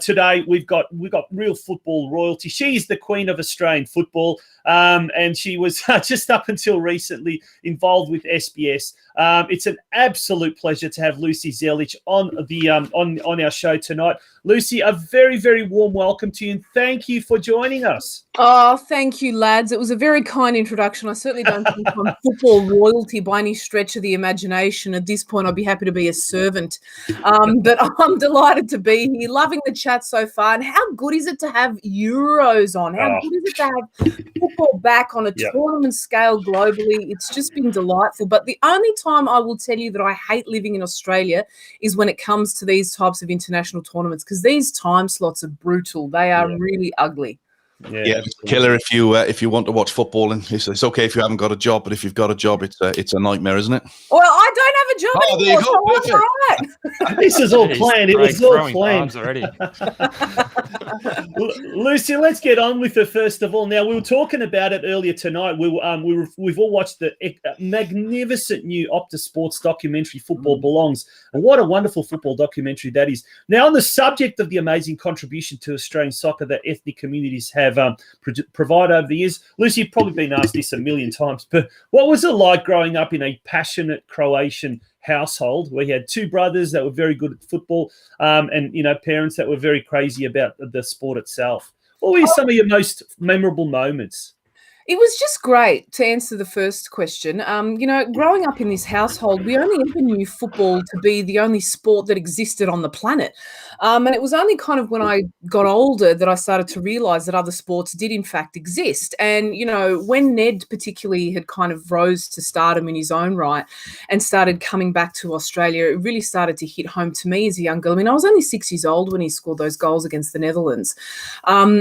today we've got real football royalty. She's the Queen of Australian football, and she was just up until recently involved with SBS. It's an absolute pleasure to have LUCY ZELIC on our show tonight. LUCY, a very, very warm welcome to you, and thank you for joining us. Oh, thank you, lads. It was a very kind introduction. I certainly don't think I'm football royalty by any stretch of the imagination. At this point, I'd be happy to be a servant. But I'm delighted to be here, loving the chat so far. And how good is it to have Euros on? How good is it to have football back on a tournament scale globally? It's just been delightful. But the only time I will tell you that I hate living in Australia is when it comes to these types of international tournaments, because these time slots are brutal. They are really ugly. Yeah, it's a killer if you want to watch football, and it's okay if you haven't got a job, but if you've got a job, it's a nightmare, isn't it? Well, I don't have a job anymore, so that's all right. This is all planned. It was all planned already. LUCY, let's get on with it first of all. Now, we were talking about it earlier tonight. We've all watched the magnificent new Optus Sports documentary, Football Belongs, and what a wonderful football documentary that is. Now, on the subject of the amazing contribution to Australian soccer that ethnic communities have provided over the years, LUCY, you've probably been asked this a million times, but what was it like growing up in a passionate Croatian household where you had two brothers that were very good at football, and parents that were very crazy about the sport itself? What were some of your most memorable moments? It was just great, to answer the first question. Growing up in this household, we only ever knew football to be the only sport that existed on the planet. And it was only kind of when I got older that I started to realise that other sports did in fact exist. And, when Ned particularly had kind of rose to stardom in his own right and started coming back to Australia, it really started to hit home to me as a young girl. I mean, I was only 6 years old when he scored those goals against the Netherlands.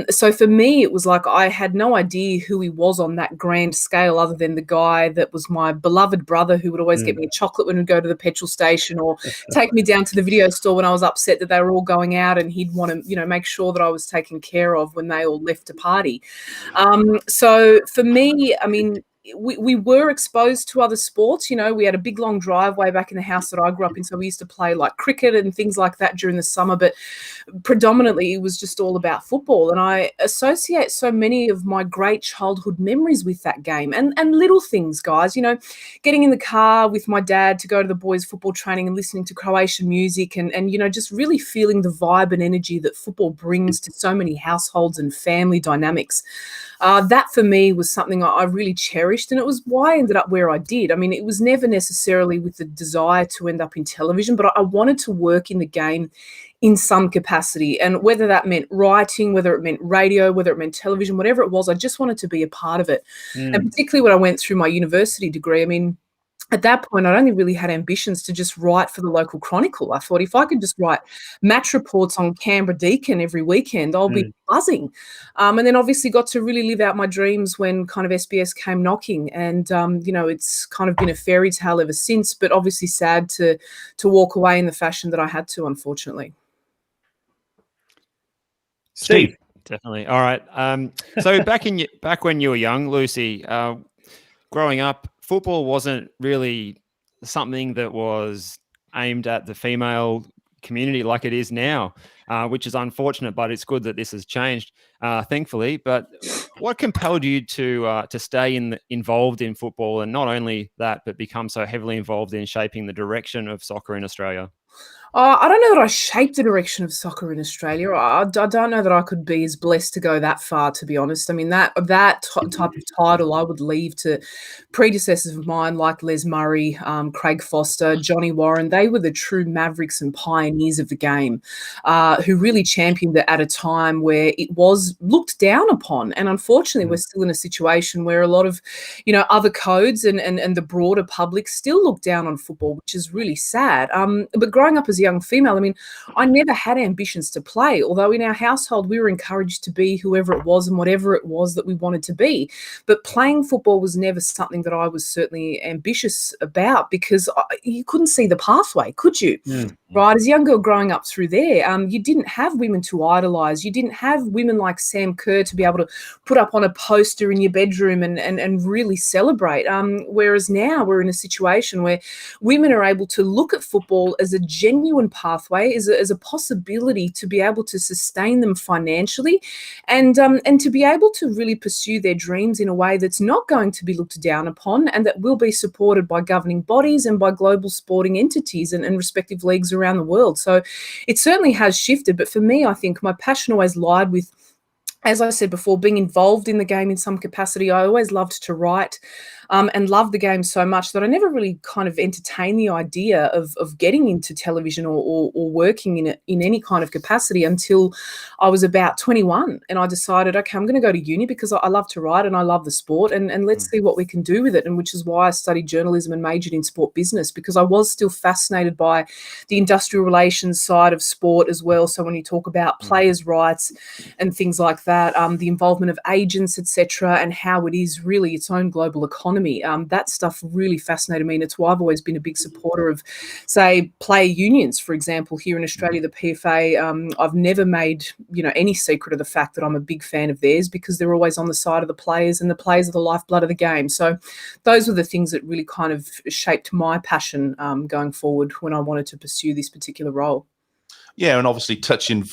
So for me, it was like I had no idea who he was on that grand scale, other than the guy that was my beloved brother who would always get me a chocolate when we go to the petrol station, or take me down to the video store when I was upset that they were all going out, and he'd want to make sure that I was taken care of when they all left to party. So for me, I mean, we were exposed to other sports. We had a big long driveway back in the house that I grew up in, so we used to play like cricket and things like that during the summer, but predominantly it was just all about football. And I associate so many of my great childhood memories with that game, and little things, guys, getting in the car with my dad to go to the boys' football training and listening to Croatian music, and just really feeling the vibe and energy that football brings to so many households and family dynamics. That for me was something I really cherished, and it was why I ended up where I did. I mean, it was never necessarily with the desire to end up in television, but I wanted to work in the game in some capacity. And whether that meant writing, whether it meant radio, whether it meant television, whatever it was, I just wanted to be a part of it. And particularly when I went through my university degree, I mean, at that point, I'd only really had ambitions to just write for the local Chronicle. I thought if I could just write match reports on Canberra Deakin every weekend, I'll be buzzing. And then obviously got to really live out my dreams when kind of SBS came knocking. And, it's kind of been a fairy tale ever since, but obviously sad to walk away in the fashion that I had to, unfortunately. Steve. Definitely. All right. So back when you were young, Lucy, growing up, football wasn't really something that was aimed at the female community like it is now, which is unfortunate, but it's good that this has changed, thankfully. But what compelled you to stay involved in football, and not only that, but become so heavily involved in shaping the direction of soccer in Australia? I don't know that I shaped the direction of soccer in Australia. I don't know that I could be as blessed to go that far, to be honest. I mean, that type of title I would leave to predecessors of mine like Les Murray, Craig Foster, Johnny Warren. They were the true mavericks and pioneers of the game, who really championed it at a time where it was looked down upon. And unfortunately, we're still in a situation where a lot of, other codes and the broader public still look down on football, which is really sad. But growing up as a young female, I mean, I never had ambitions to play, although in our household we were encouraged to be whoever it was and whatever it was that we wanted to be. But playing football was never something that I was certainly ambitious about, because you couldn't see the pathway, could you? Right? As a young girl growing up through there, you didn't have women to idolise. You didn't have women like Sam Kerr to be able to put up on a poster in your bedroom and really celebrate. Whereas now we're in a situation where women are able to look at football as a genuine pathway, as a possibility to be able to sustain them financially, and to be able to really pursue their dreams in a way that's not going to be looked down upon, and that will be supported by governing bodies and by global sporting entities and respective leagues around the world. So it certainly has shifted. But for me, I think my passion always lied with, as I said before, being involved in the game in some capacity. I always loved to write and loved the game so much that I never really kind of entertained the idea of getting into television or working in it in any kind of capacity until I was about 21. And I decided, okay, I'm going to go to uni because I love to write and I love the sport, and let's see what we can do with it. And which is why I studied journalism and majored in sport business, because I was still fascinated by the industrial relations side of sport as well. So when you talk about players' rights and things like that, the involvement of agents, etc., and how it is really its own global economy, that stuff really fascinated me. And it's why I've always been a big supporter of, say, player unions, for example, here in Australia, the PFA. I've never made any secret of the fact that I'm a big fan of theirs, because they're always on the side of the players, and the players are the lifeblood of the game. So those were the things that really kind of shaped my passion going forward when I wanted to pursue this particular role. Yeah, and obviously touching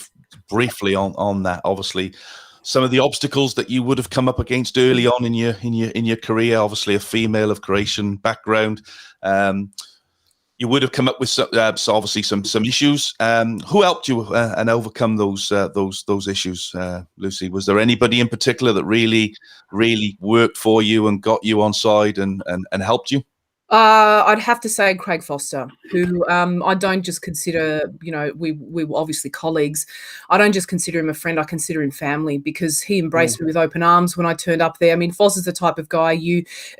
briefly on that, obviously some of the obstacles that you would have come up against early on in your career. Obviously, a female of Croatian background, you would have come up with obviously some issues. Who helped you and overcome those issues, Lucy? Was there anybody in particular that really worked for you and got you on side and helped you? I'd have to say Craig Foster, who I don't just consider, we were obviously colleagues. I don't just consider him a friend, I consider him family, because he embraced me with open arms when I turned up there. I mean, Foster's the type of guy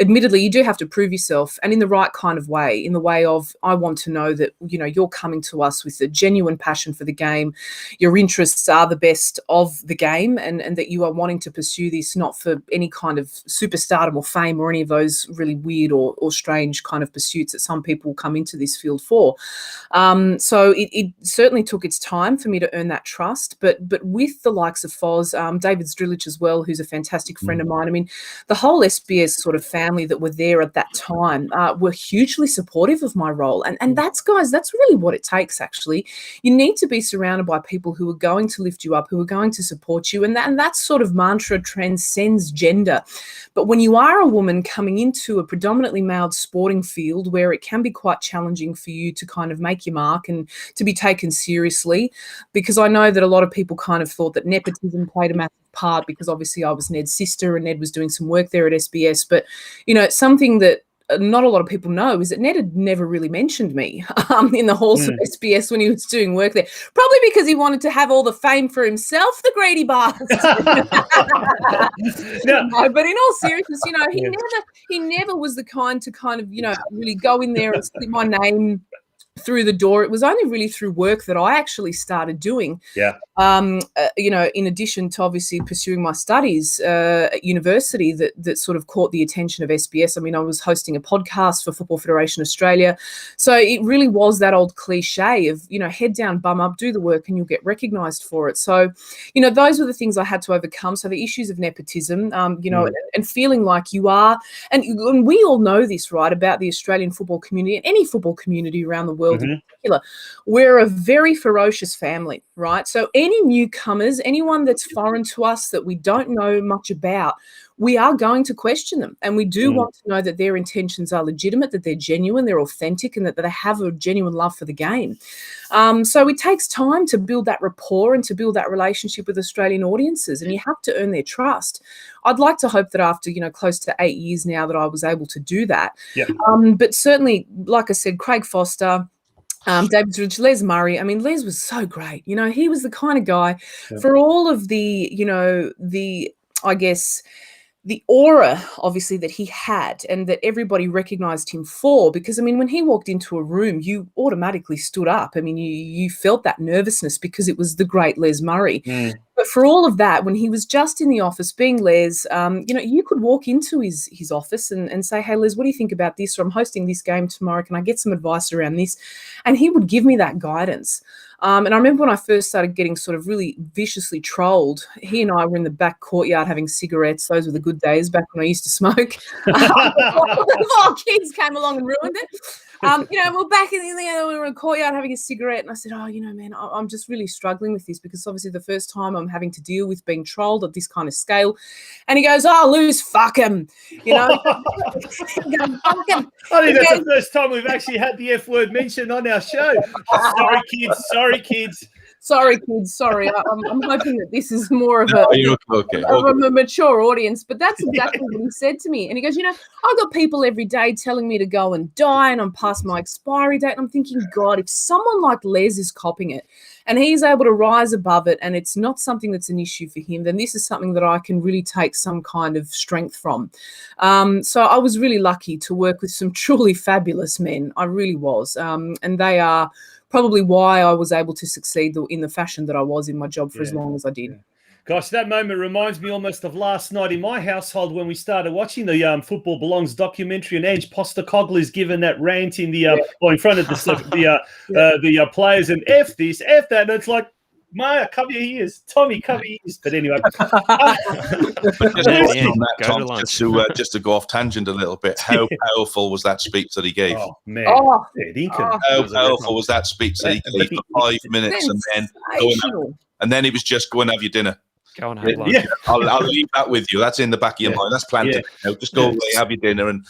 admittedly, you do have to prove yourself, and in the right kind of way, in the way of, I want to know that, you're coming to us with a genuine passion for the game. Your interests are the best of the game, and that you are wanting to pursue this not for any kind of superstardom or fame or any of those really weird or strange kind of pursuits that some people come into this field for. So it certainly took its time for me to earn that trust, but with the likes of Foz, David Zdrilic as well, who's a fantastic friend of mine. I mean, the whole SBS sort of family that were there at that time were hugely supportive of my role. And that's really what it takes, actually. You need to be surrounded by people who are going to lift you up, who are going to support you. And that sort of mantra transcends gender. But when you are a woman coming into a predominantly male sport sporting field where it can be quite challenging for you to kind of make your mark and to be taken seriously, because I know that a lot of people kind of thought that nepotism played a massive part, because obviously I was Ned's sister and Ned was doing some work there at SBS. But, you know, something that not a lot of people know is that Ned had never really mentioned me in the halls of SBS when he was doing work there, probably because he wanted to have all the fame for himself, the greedy bastard. No, but in all seriousness, you know, he never was the kind to kind of, you know, really go in there and slip my name through the door. It was only really through work that I actually started doing. Yeah. You know, in addition to obviously pursuing my studies at university, that sort of caught the attention of SBS. I mean, I was hosting a podcast for Football Federation Australia. So it really was that old cliche of, you know, head down, bum up, do the work and you'll get recognised for it. So, you know, those were the things I had to overcome. So the issues of nepotism, you know, and feeling like you are, and we all know this, right, about the Australian football community and any football community around the world in particular. We're a very ferocious family, right? So any newcomers, anyone that's foreign to us that we don't know much about, we are going to question them. And we do want to know that their intentions are legitimate, that they're genuine, they're authentic, and that they have a genuine love for the game. So it takes time to build that rapport and to build that relationship with Australian audiences, and you have to earn their trust. I'd like to hope that after, you know, close to 8 years now that I was able to do that. Yeah. But certainly, like I said, Craig Foster, David Ridge, Les Murray. I mean, Les was so great. You know, he was the kind of guy for all of the, you know, I guess, the aura, obviously, that he had and that everybody recognised him for. Because, I mean, when he walked into a room, you automatically stood up. I mean, you felt that nervousness because it was the great Les Murray. But for all of that, when he was just in the office being Les, you know, you could walk into his office and say, hey, Les, what do you think about this? Or I'm hosting this game tomorrow. Can I get some advice around this? And he would give me that guidance. And I remember when I first started getting sort of really viciously trolled, he and I were in the back courtyard having cigarettes. Those were the good days back when I used to smoke. Before kids came along and ruined it. You know, we're back in we were in the courtyard having a cigarette, and I said, oh, you know, man, I'm just really struggling with this because obviously the first time I'm having to deal with being trolled at this kind of scale. And he goes, oh, Luz, fuck him. You know, fuck him. I think that's the first time we've actually had the F word mentioned on our show. Sorry, kids. Sorry, kids. Sorry, kids. Sorry. I'm hoping that this is more of a mature audience, but that's exactly what he said to me. And he goes, you know, I've got people every day telling me to go and die and I'm past my expiry date. And I'm thinking, God, if someone like Les is copying it and he's able to rise above it and it's not something that's an issue for him, then this is something that I can really take some kind of strength from. So I was really lucky to work with some truly fabulous men. I really was. And they are probably why I was able to succeed in the fashion that I was in my job for as long as I did. Gosh, that moment reminds me almost of last night in my household when we started watching the Football Belongs documentary, and Ange Postecoglou's given that rant in the in front of the players, and F this, F that, and it's like, Maya, cover your ears. Tommy, cover your ears. But anyway. Just to go off tangent a little bit, how powerful was that speech that he gave? Oh, man. How powerful was that speech that he gave for 5 minutes and then he was just go and have your dinner. Go and have lunch. Yeah. I'll leave that with you. That's in the back of your mind. That's planted. You know, just go away, have your dinner. And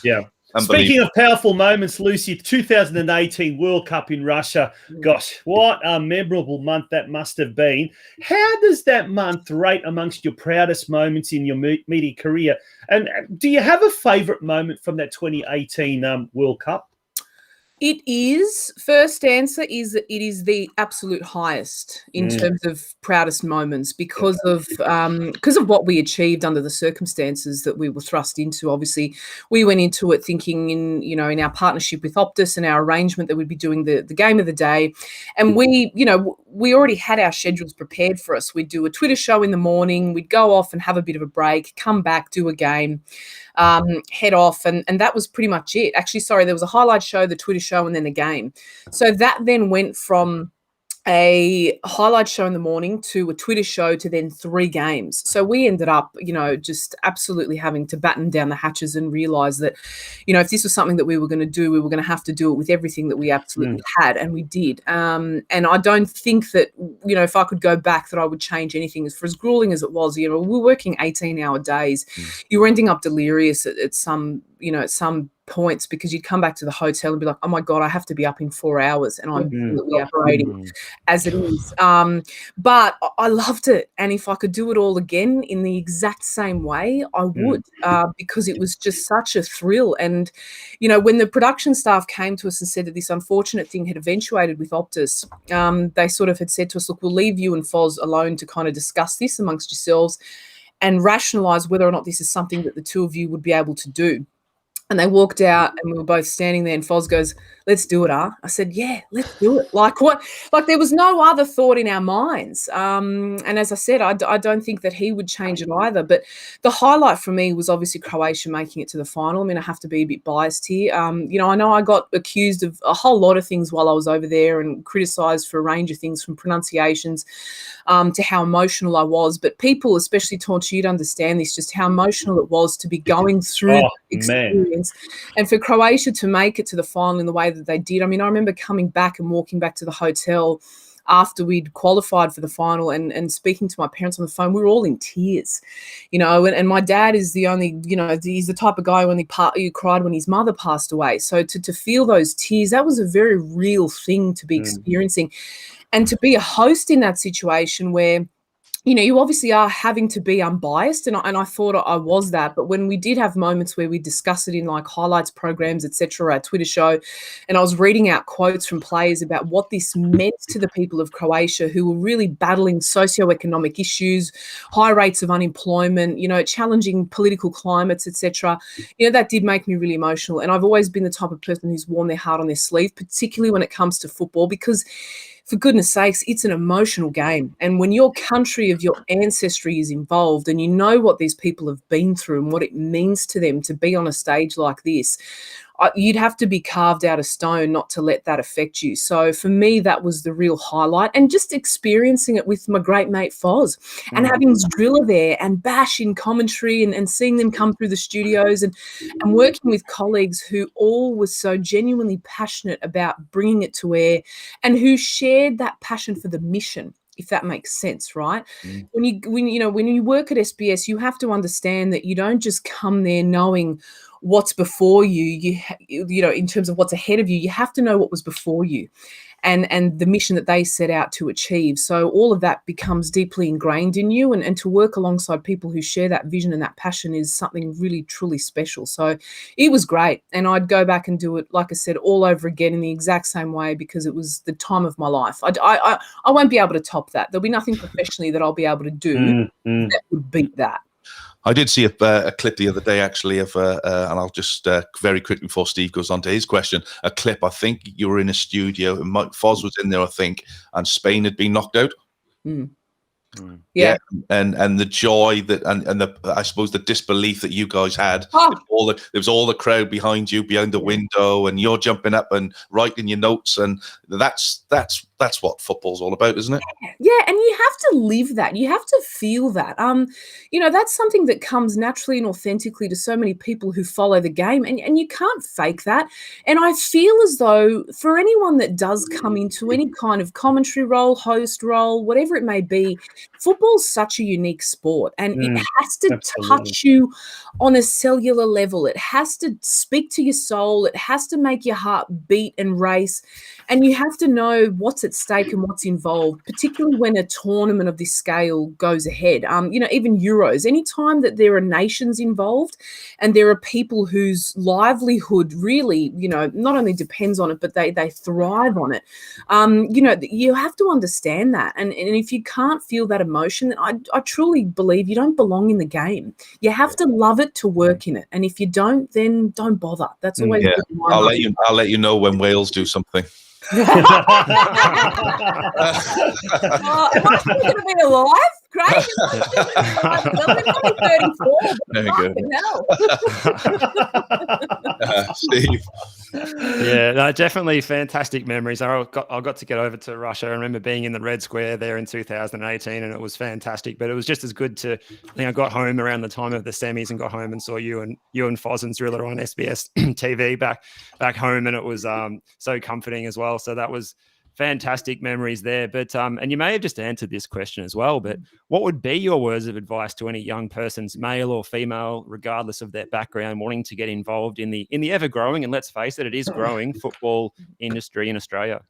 speaking of powerful moments, Lucy, 2018 World Cup in Russia. Gosh, what a memorable month that must have been. How does that month rate amongst your proudest moments in your media career? And do you have a favourite moment from that 2018 World Cup? It is. First answer is that it is the absolute highest in terms of proudest moments because of what we achieved under the circumstances that we were thrust into. Obviously, we went into it thinking in our partnership with Optus and our arrangement that we'd be doing the game of the day. And we already had our schedules prepared for us. We'd do a Twitter show in the morning. We'd go off and have a bit of a break, come back, do a game, head off. And that was pretty much it. Actually, sorry, there was a highlight show, the Twitter show, and then a game. So that then went from a highlight show in the morning to a Twitter show to then 3 games. So we ended up, just absolutely having to batten down the hatches and realize that, if this was something that we were going to do, we were going to have to do it with everything that we absolutely had. And we did. And I don't think that, if I could go back, that I would change anything. For as grueling as it was, we were working 18-hour days. You were ending up delirious at some points because you'd come back to the hotel and be like, oh my God, I have to be up in 4 hours and I'm completely operating as it is. But I loved it. And if I could do it all again in the exact same way, I would, because it was just such a thrill. And, you know, when the production staff came to us and said that this unfortunate thing had eventuated with Optus, they sort of had said to us, look, we'll leave you and Foz alone to kind of discuss this amongst yourselves and rationalise whether or not this is something that the two of you would be able to do. And they walked out and we were both standing there and Foz goes, let's do it, I said, yeah, let's do it. Like what? Like there was no other thought in our minds. And as I said, I don't think that he would change it either. But the highlight for me was obviously Croatia making it to the final. I mean, I have to be a bit biased here. You know, I know I got accused of a whole lot of things while I was over there and criticised for a range of things from pronunciations to how emotional I was. But people, especially Tonci, you'd understand this, just how emotional it was to be going through the experience. And for Croatia to make it to the final in the way that they did, I mean, I remember coming back and walking back to the hotel after we'd qualified for the final and speaking to my parents on the phone. We were all in tears, you know, and my dad is the only, you know, he's the type of guy who cried when his mother passed away. So to feel those tears, that was a very real thing to be experiencing. And to be a host in that situation where, you know, you obviously are having to be unbiased, and I thought I was that. But when we did have moments where we discuss it in like highlights programs, etc., our Twitter show, and I was reading out quotes from players about what this meant to the people of Croatia who were really battling socioeconomic issues, high rates of unemployment, you know, challenging political climates, etc., you know, that did make me really emotional. And I've always been the type of person who's worn their heart on their sleeve, particularly when it comes to football, because for goodness sakes, it's an emotional game. And when your country of your ancestry is involved and you know what these people have been through and what it means to them to be on a stage like this, you'd have to be carved out of stone not to let that affect you. So for me, that was the real highlight. And just experiencing it with my great mate Foz and having Driller there and Bash in commentary and seeing them come through the studios and working with colleagues who all were so genuinely passionate about bringing it to air and who shared that passion for the mission, if that makes sense, right? When you work at SBS, you have to understand that you don't just come there knowing what's before you, you know, in terms of what's ahead of you, you have to know what was before you and the mission that they set out to achieve. So all of that becomes deeply ingrained in you, and to work alongside people who share that vision and that passion is something really, truly special. So it was great. And I'd go back and do it, like I said, all over again in the exact same way because it was the time of my life. I won't be able to top that. There'll be nothing professionally that I'll be able to do that would beat that. I did see a clip the other day, actually, of, and I'll just very quickly before Steve goes on to his question, a clip. I think you were in a studio, and Mike Foz was in there, I think, and Spain had been knocked out. Yeah, and the joy that and the I suppose the disbelief that you guys had. There was all the crowd behind you, behind the window, and you're jumping up and writing your notes, and that's what football's all about, isn't it? Yeah, and you have to live that. You have to feel that. You know, that's something that comes naturally and authentically to so many people who follow the game, and you can't fake that. And I feel as though for anyone that does come into any kind of commentary role, host role, whatever it may be, football's such a unique sport, and it has to touch you on a cellular level. It has to speak to your soul. It has to make your heart beat and race, and you have to know what's at stake and what's involved, particularly when a tournament of this scale goes ahead. You know, even Euros, anytime that there are nations involved and there are people whose livelihood really, you know, not only depends on it, but they thrive on it. You know, you have to understand that. And if you can't feel that emotion, I truly believe you don't belong in the game. You have to love it to work in it. And if you don't, then don't bother. That's always I'll let you know when Wales do something. Am I still going to be alive? Great. Steve. Yeah, no, definitely fantastic memories. I got to get over to Russia. I remember being in the Red Square there in 2018, and it was fantastic. But it was just as good to, I think I got home around the time of the semis and got home and saw you and Foz and Driller on SBS TV back home, and it was so comforting as well. So that was fantastic memories there. But and you may have just answered this question as well, but what would be your words of advice to any young persons, male or female, regardless of their background, wanting to get involved in the ever-growing, and let's face it, it is growing, football industry in Australia?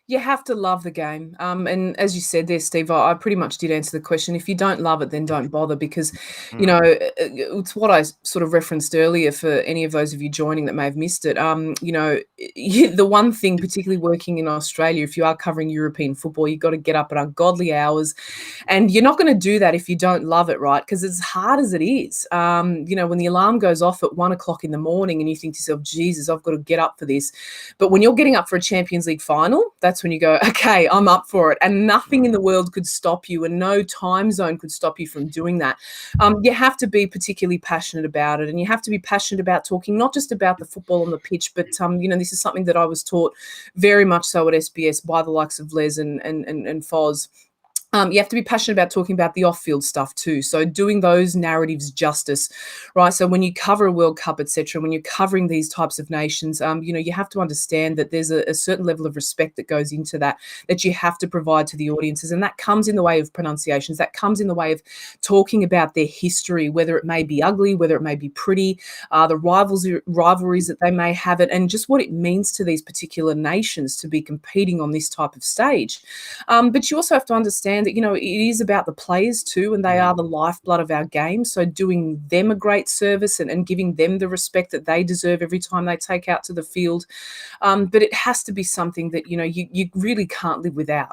You have to love the game. And as you said there, Steve, I pretty much did answer the question. If you don't love it, then don't bother, because, you know, it's what I sort of referenced earlier for any of those of you joining that may have missed it. You know, the one thing, particularly working in Australia, if you are covering European football, you've got to get up at ungodly hours. And you're not going to do that if you don't love it, right? Because as hard as it is, you know, when the alarm goes off at 1 o'clock in the morning and you think to yourself, Jesus, I've got to get up for this. But when you're getting up for a Champions League final, that's when you go, okay, I'm up for it. And nothing in the world could stop you, and no time zone could stop you from doing that. You have to be particularly passionate about it, and you have to be passionate about talking not just about the football on the pitch, but, you know, this is something that I was taught very much so at SBS by the likes of Les and Foz. You have to be passionate about talking about the off-field stuff too. So doing those narratives justice, right? So when you cover a World Cup, etc., when you're covering these types of nations, you know, you have to understand that there's a certain level of respect that goes into that you have to provide to the audiences. And that comes in the way of pronunciations. That comes in the way of talking about their history, whether it may be ugly, whether it may be pretty, the rivalries that they may have it, and just what it means to these particular nations to be competing on this type of stage. But you also have to understand that, you know, it is about the players too, and they are the lifeblood of our game. So doing them a great service and giving them the respect that they deserve every time they take out to the field. But it has to be something that, you know, you really can't live without,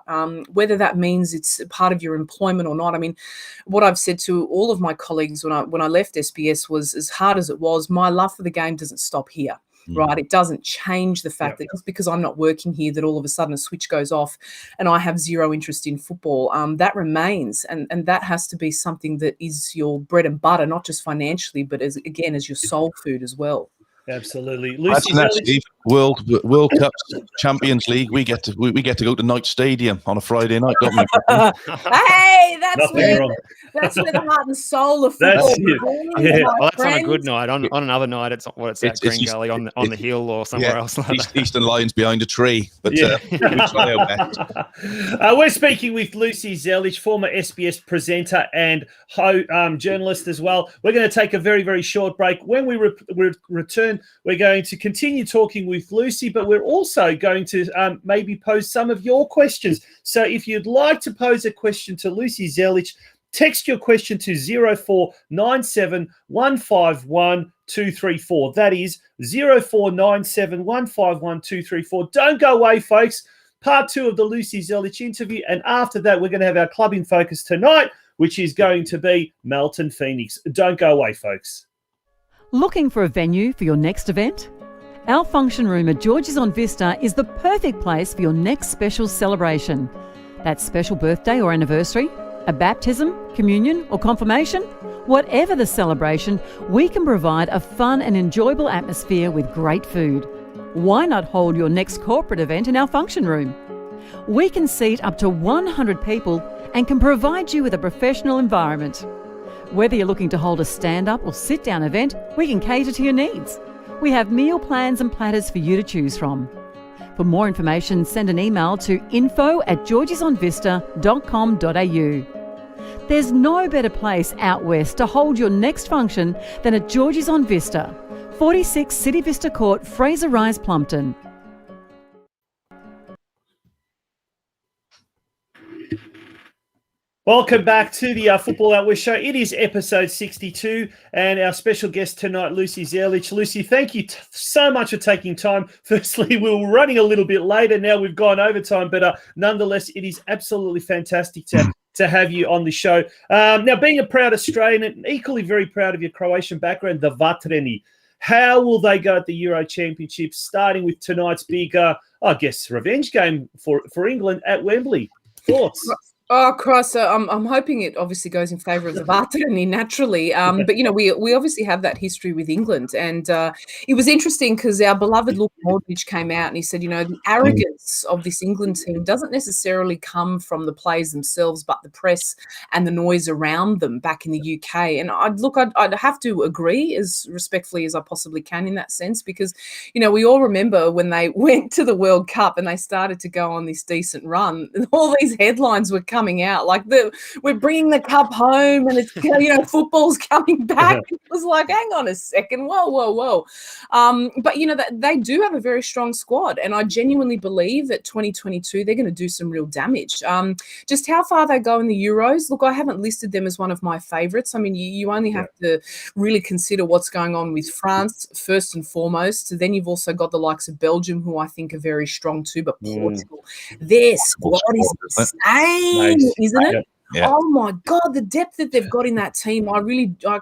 whether that means it's part of your employment or not. I mean, what I've said to all of my colleagues when I left SBS was, as hard as it was, my love for the game doesn't stop here. Right. It doesn't change the fact that just because I'm not working here, that all of a sudden a switch goes off and I have zero interest in football. That remains. And that has to be something that is your bread and butter, not just financially, but as your soul food as well. Absolutely. Lucy Zelic, World Cup, Champions League. We get to go to Knight Stadium on a Friday night, don't we? Hey, that's where the heart and soul of football. Well, that's on a good night. On another night, it's at Green Gully on the hill or somewhere else. Like Eastern Lions behind a tree. But we try our best. We're speaking with Lucy Zelic, former SBS presenter and journalist as well. We're going to take a very, very short break. When we return, we're going to continue talking with Lucy, but we're also going to maybe pose some of your questions. So if you'd like to pose a question to Lucy Zelic, text your question to 0497 151 234. That is 0497 151 234. Don't go away, folks. Part 2 of the Lucy Zelic interview. And after that, we're going to have our club in focus tonight, which is going to be Melton Phoenix. Don't go away, folks. Looking for a venue for your next event? Our function room at George's on Vista is the perfect place for your next special celebration. That special birthday or anniversary, a baptism, communion or confirmation? Whatever the celebration, we can provide a fun and enjoyable atmosphere with great food. Why not hold your next corporate event in our function room? We can seat up to 100 people and can provide you with a professional environment. Whether you're looking to hold a stand-up or sit-down event, we can cater to your needs. We have meal plans and platters for you to choose from. For more information, send an email to info@georgesonvista.com.au. There's no better place out west to hold your next function than at George's on Vista, 46 City Vista Court, Fraser Rise, Plumpton. Welcome back to the Football Out West show. It is episode 62, and our special guest tonight, Lucy Zelic. Lucy, thank you so much for taking time. Firstly, we were running a little bit later. Now we've gone overtime, but nonetheless, it is absolutely fantastic to have you on the show. Now, being a proud Australian and equally very proud of your Croatian background, the Vatreni, how will they go at the Euro Championships, starting with tonight's big, revenge game for England at Wembley? Thoughts? Oh, Christ! So I'm hoping it obviously goes in favour of the Vartani naturally. But we obviously have that history with England, and it was interesting because our beloved Luka Modric came out and he said, the arrogance of this England team doesn't necessarily come from the players themselves, but the press and the noise around them back in the UK. And I'd have to agree as respectfully as I possibly can in that sense, because we all remember when they went to the World Cup and they started to go on this decent run, and all these headlines were coming out like we're bringing the cup home and it's football's coming back. It was like, hang on a second, whoa. But that they do have a very strong squad, and I genuinely believe that 2022 they're going to do some real damage. Just how far they go in the Euros, look, I haven't listed them as one of my favourites. I mean, you only have to really consider what's going on with France first and foremost. Then you've also got the likes of Belgium, who I think are very strong too, but Portugal, their squad is insane, isn't it? Yeah. Oh my God, the depth that they've got in that team! I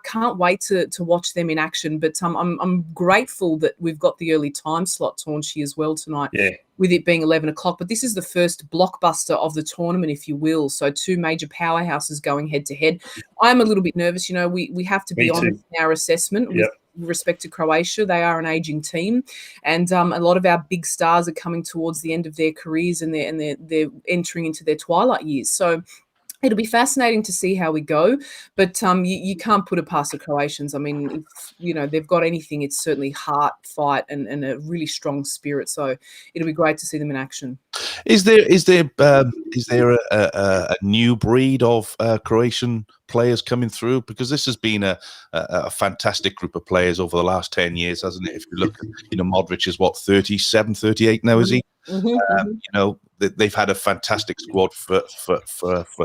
can't wait to watch them in action. But I'm grateful that we've got the early time slot, Tonci, as well tonight. Yeah. With it being 11 o'clock. But this is the first blockbuster of the tournament, if you will. So two major powerhouses going head to head. I'm a little bit nervous. We have to be honest in our assessment. With respect to Croatia, they are an aging team, and a lot of our big stars are coming towards the end of their careers, and they're entering into their twilight years. So it'll be fascinating to see how we go, but you can't put it past the Croatians. I mean, if they've got anything, it's certainly heart, fight, and a really strong spirit. So it'll be great to see them in action. Is there a new breed of Croatian players coming through? Because this has been a fantastic group of players over the last 10 years, hasn't it? If you look at, Modric is what, 37, 38 now, is he? They've had a fantastic squad for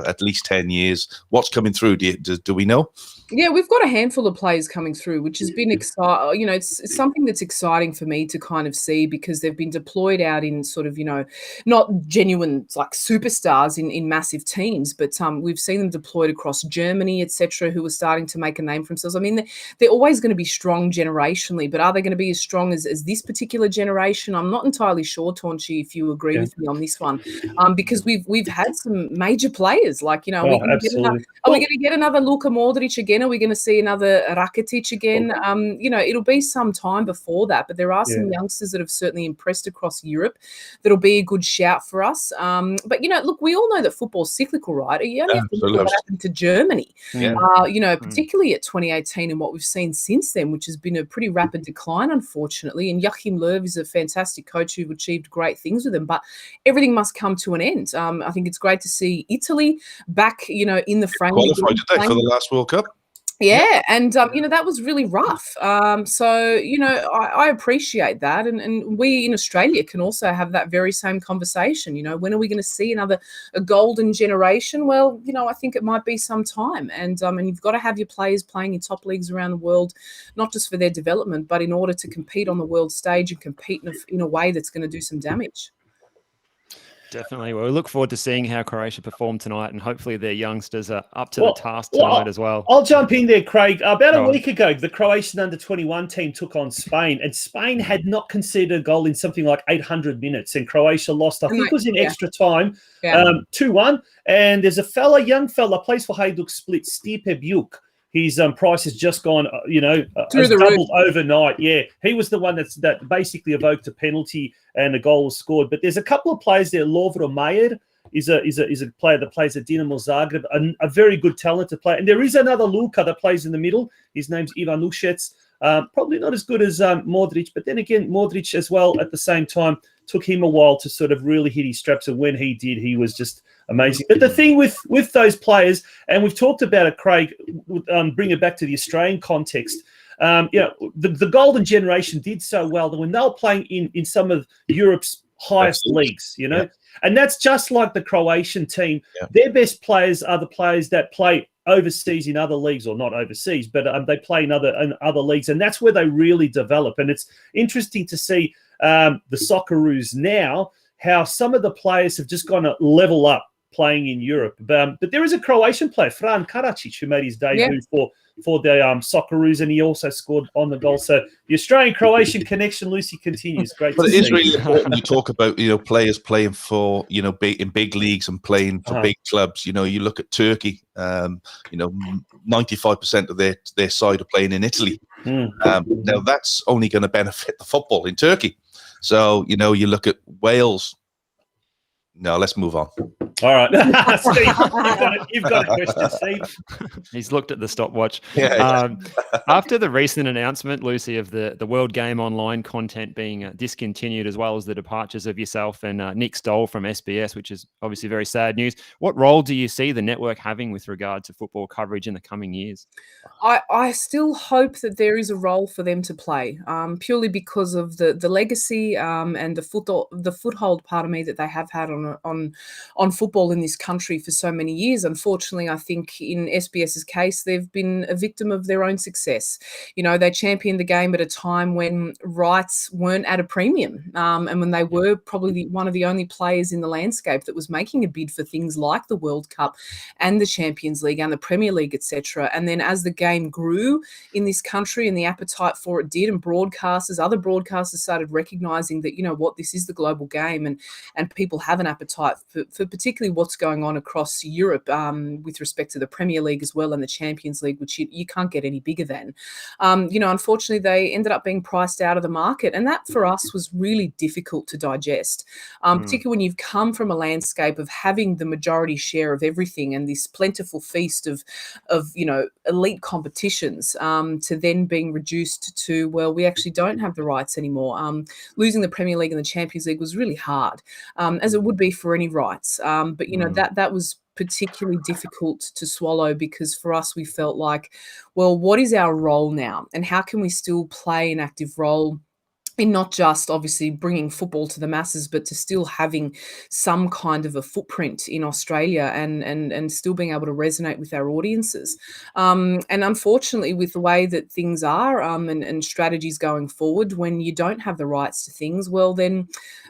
at least 10 years. What's coming through? Do we know? Yeah, we've got a handful of players coming through, which has been exciting. It's something that's exciting for me to kind of see, because they've been deployed out in sort of, not genuine like superstars in massive teams, but we've seen them deployed across Germany, etc., who are starting to make a name for themselves. I mean, they're always going to be strong generationally, but are they going to be as strong as this particular generation? I'm not entirely sure, Tonci, if you agree with me on this one, because we've had some major players like, are we going to get another Luka Modric again? Are we going to see another Rakitic again? It'll be some time before that, but there are some youngsters that have certainly impressed across Europe that'll be a good shout for us. But, look, we all know that football's cyclical, right? You only have to look at what happened to Germany, particularly at 2018 and what we've seen since then, which has been a pretty rapid decline, unfortunately. And Joachim Löw is a fantastic coach who've achieved great things with them, but everything must come to an end. I think it's great to see Italy back, in the frame. Qualified today for the last World Cup. Yeah, and that was really rough. So I appreciate that, and we in Australia can also have that very same conversation. When are we going to see a golden generation? Well, I think it might be some time, and you've got to have your players playing in top leagues around the world, not just for their development, but in order to compete on the world stage and compete in a way that's going to do some damage. Definitely. Well, we look forward to seeing how Croatia perform tonight, and hopefully their youngsters are up to the task tonight as well. I'll jump in there, Craig. About a week ago, the Croatian under-21 team took on Spain, and Spain had not conceded a goal in something like 800 minutes, and Croatia lost, I think it was in extra time, 2-1. And there's a young fella, plays for Hajduk Split, Stipe Bjuk. His price has just gone, has doubled overnight. Yeah, he was the one that basically evoked a penalty and a goal was scored. But there's a couple of players there. Lovro Majer is a player that plays at Dinamo Zagreb, a very good, talented player. And there is another Luka that plays in the middle. His name's Ivan Ušec. Probably not as good as Modric, but then again, Modric as well at the same time took him a while to sort of really hit his straps. And when he did, he was just amazing. But the thing with those players, and we've talked about it, Craig, bring it back to the Australian context. The golden generation did so well that when they were playing in some of Europe's highest leagues, and that's just like the Croatian team. Yeah. Their best players are the players that play overseas in other leagues, or not overseas, but they play in other leagues, and that's where they really develop. And it's interesting to see the Socceroos now, how some of the players have just gone to level up playing in Europe. But there is a Croatian player, Fran Karacic, who made his debut for the Socceroos, and he also scored on the goal. So the Australian-Croatian connection, Lucy, continues. Great but to it is see. really important. You talk about, players playing for, in big leagues and playing for big clubs. You look at Turkey, 95% of their side are playing in Italy. Now that's only going to benefit the football in Turkey. So, you look at Wales. No, let's move on. All right. Steve, you've got a question, Steve. He's looked at the stopwatch. Yeah. After the recent announcement, Lucy, of the World Game Online content being discontinued, as well as the departures of yourself and Nick Stoll from SBS, which is obviously very sad news, what role do you see the network having with regard to football coverage in the coming years? I still hope that there is a role for them to play, purely because of the legacy and the foothold, pardon me, that they have had on football in this country for so many years. Unfortunately, I think in SBS's case, they've been a victim of their own success. They championed the game at a time when rights weren't at a premium, and when they were probably one of the only players in the landscape that was making a bid for things like the World Cup and the Champions League and the Premier League, etc. And then as the game grew in this country and the appetite for it did, and other broadcasters started recognizing that, this is the global game, and people have an appetite for particularly what's going on across Europe with respect to the Premier League as well and the Champions League, which you can't get any bigger than. Unfortunately, they ended up being priced out of the market, and that for us was really difficult to digest, particularly when you've come from a landscape of having the majority share of everything and this plentiful feast of elite competitions, to then being reduced to, well, we actually don't have the rights anymore. Losing the Premier League and the Champions League was really hard, as it would be for any rights. But that was particularly difficult to swallow, because for us, we felt like, well, what is our role now, and how can we still play an active role in not just obviously bringing football to the masses, but to still having some kind of a footprint in Australia and still being able to resonate with our audiences. And unfortunately, with the way that things are and strategies going forward, when you don't have the rights to things, well, then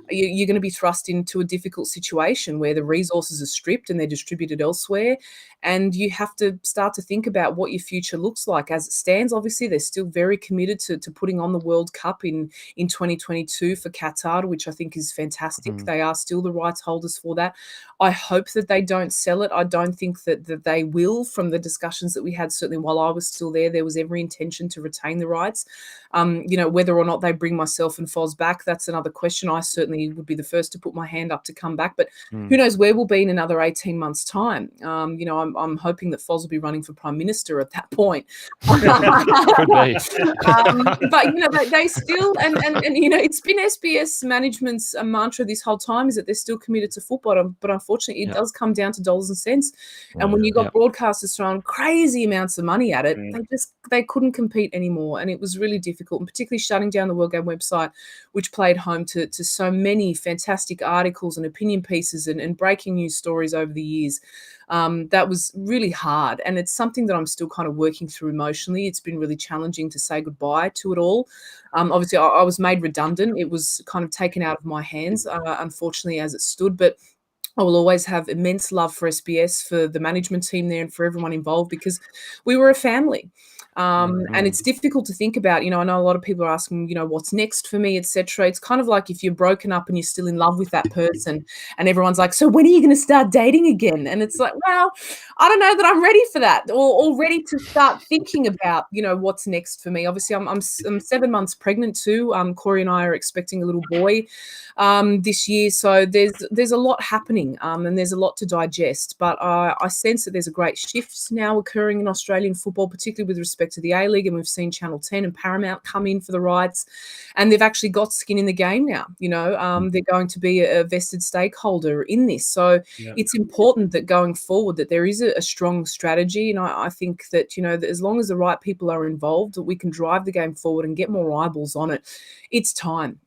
you're going to be thrust into a difficult situation where the resources are stripped and they're distributed elsewhere. And you have to start to think about what your future looks like. As it stands, obviously, they're still very committed to putting on the World Cup in 2022 for Qatar, which I think is fantastic. They are still the rights holders for that. I hope that they don't sell it. I don't think that they will. From the discussions that we had, certainly while I was still there was every intention to retain the rights. Whether or not they bring myself and Foz back, that's another question. I certainly would be the first to put my hand up to come back, but who knows where we'll be in another 18 months' time. I'm hoping that Foz will be running for Prime Minister at that point. Could be. But they still, and it's been SBS management's mantra this whole time, is that they're still committed to football, but unfortunately it does come down to dollars and cents. And when you've got broadcasters throwing crazy amounts of money at it, they couldn't compete anymore, and it was really difficult, and particularly shutting down the World Game website, which played home to so many fantastic articles and opinion pieces and breaking news stories over the years. That was really hard, and it's something that I'm still kind of working through emotionally. It's been really challenging to say goodbye to it all. Obviously, I was made redundant. It was kind of taken out of my hands, unfortunately, as it stood, but I will always have immense love for SBS, for the management team there, and for everyone involved, because we were a family. And it's difficult to think about. I know a lot of people are asking, what's next for me, etc. It's kind of like if you're broken up and you're still in love with that person, and everyone's like, so when are you going to start dating again? And it's like, well, I don't know that I'm ready for that, or ready to start thinking about, what's next for me. Obviously, I'm 7 months pregnant too. Corey and I are expecting a little boy this year, so there's a lot happening, and there's a lot to digest. But I sense that there's a great shift now occurring in Australian football, particularly with respect to the A-League, and we've seen Channel 10 and Paramount come in for the rights, and they've actually got skin in the game now. They're going to be a vested stakeholder in this, so it's important that going forward that there is a strong strategy, and I think that that as long as the right people are involved, that we can drive the game forward and get more eyeballs on it. It's time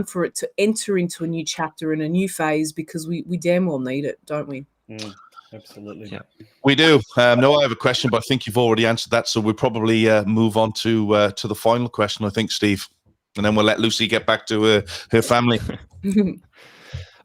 for it to enter into a new chapter and a new phase, because we damn well need it, don't we? Absolutely. Yeah. We do. No, I have a question, but I think you've already answered that. So we'll probably move on to the final question, I think, Steve. And then we'll let Lucy get back to her family.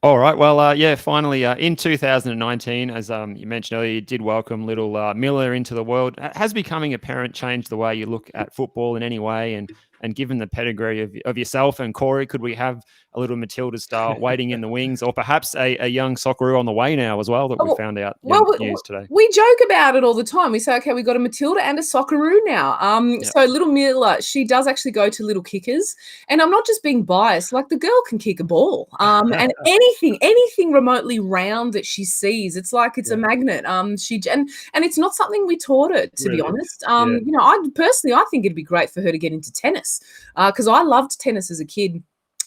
All right. Well, yeah, finally, in 2019, as you mentioned earlier, you did welcome little Miller into the world. Has becoming a parent changed the way you look at football in any way? And given the pedigree of yourself and Corey, could we have a little Matilda star waiting in the wings, or perhaps a young Socceroo on the way now as well that we found out news today? We joke about it all the time. We say, okay, we got a Matilda and a Socceroo now. So little Mila, she does actually go to Little Kickers, and I'm not just being biased. Like, the girl can kick a ball, and anything remotely round that she sees, it's like it's a magnet. And it's not something we taught her, to be honest. You know, I think it'd be great for her to get into tennis, because I loved tennis as a kid.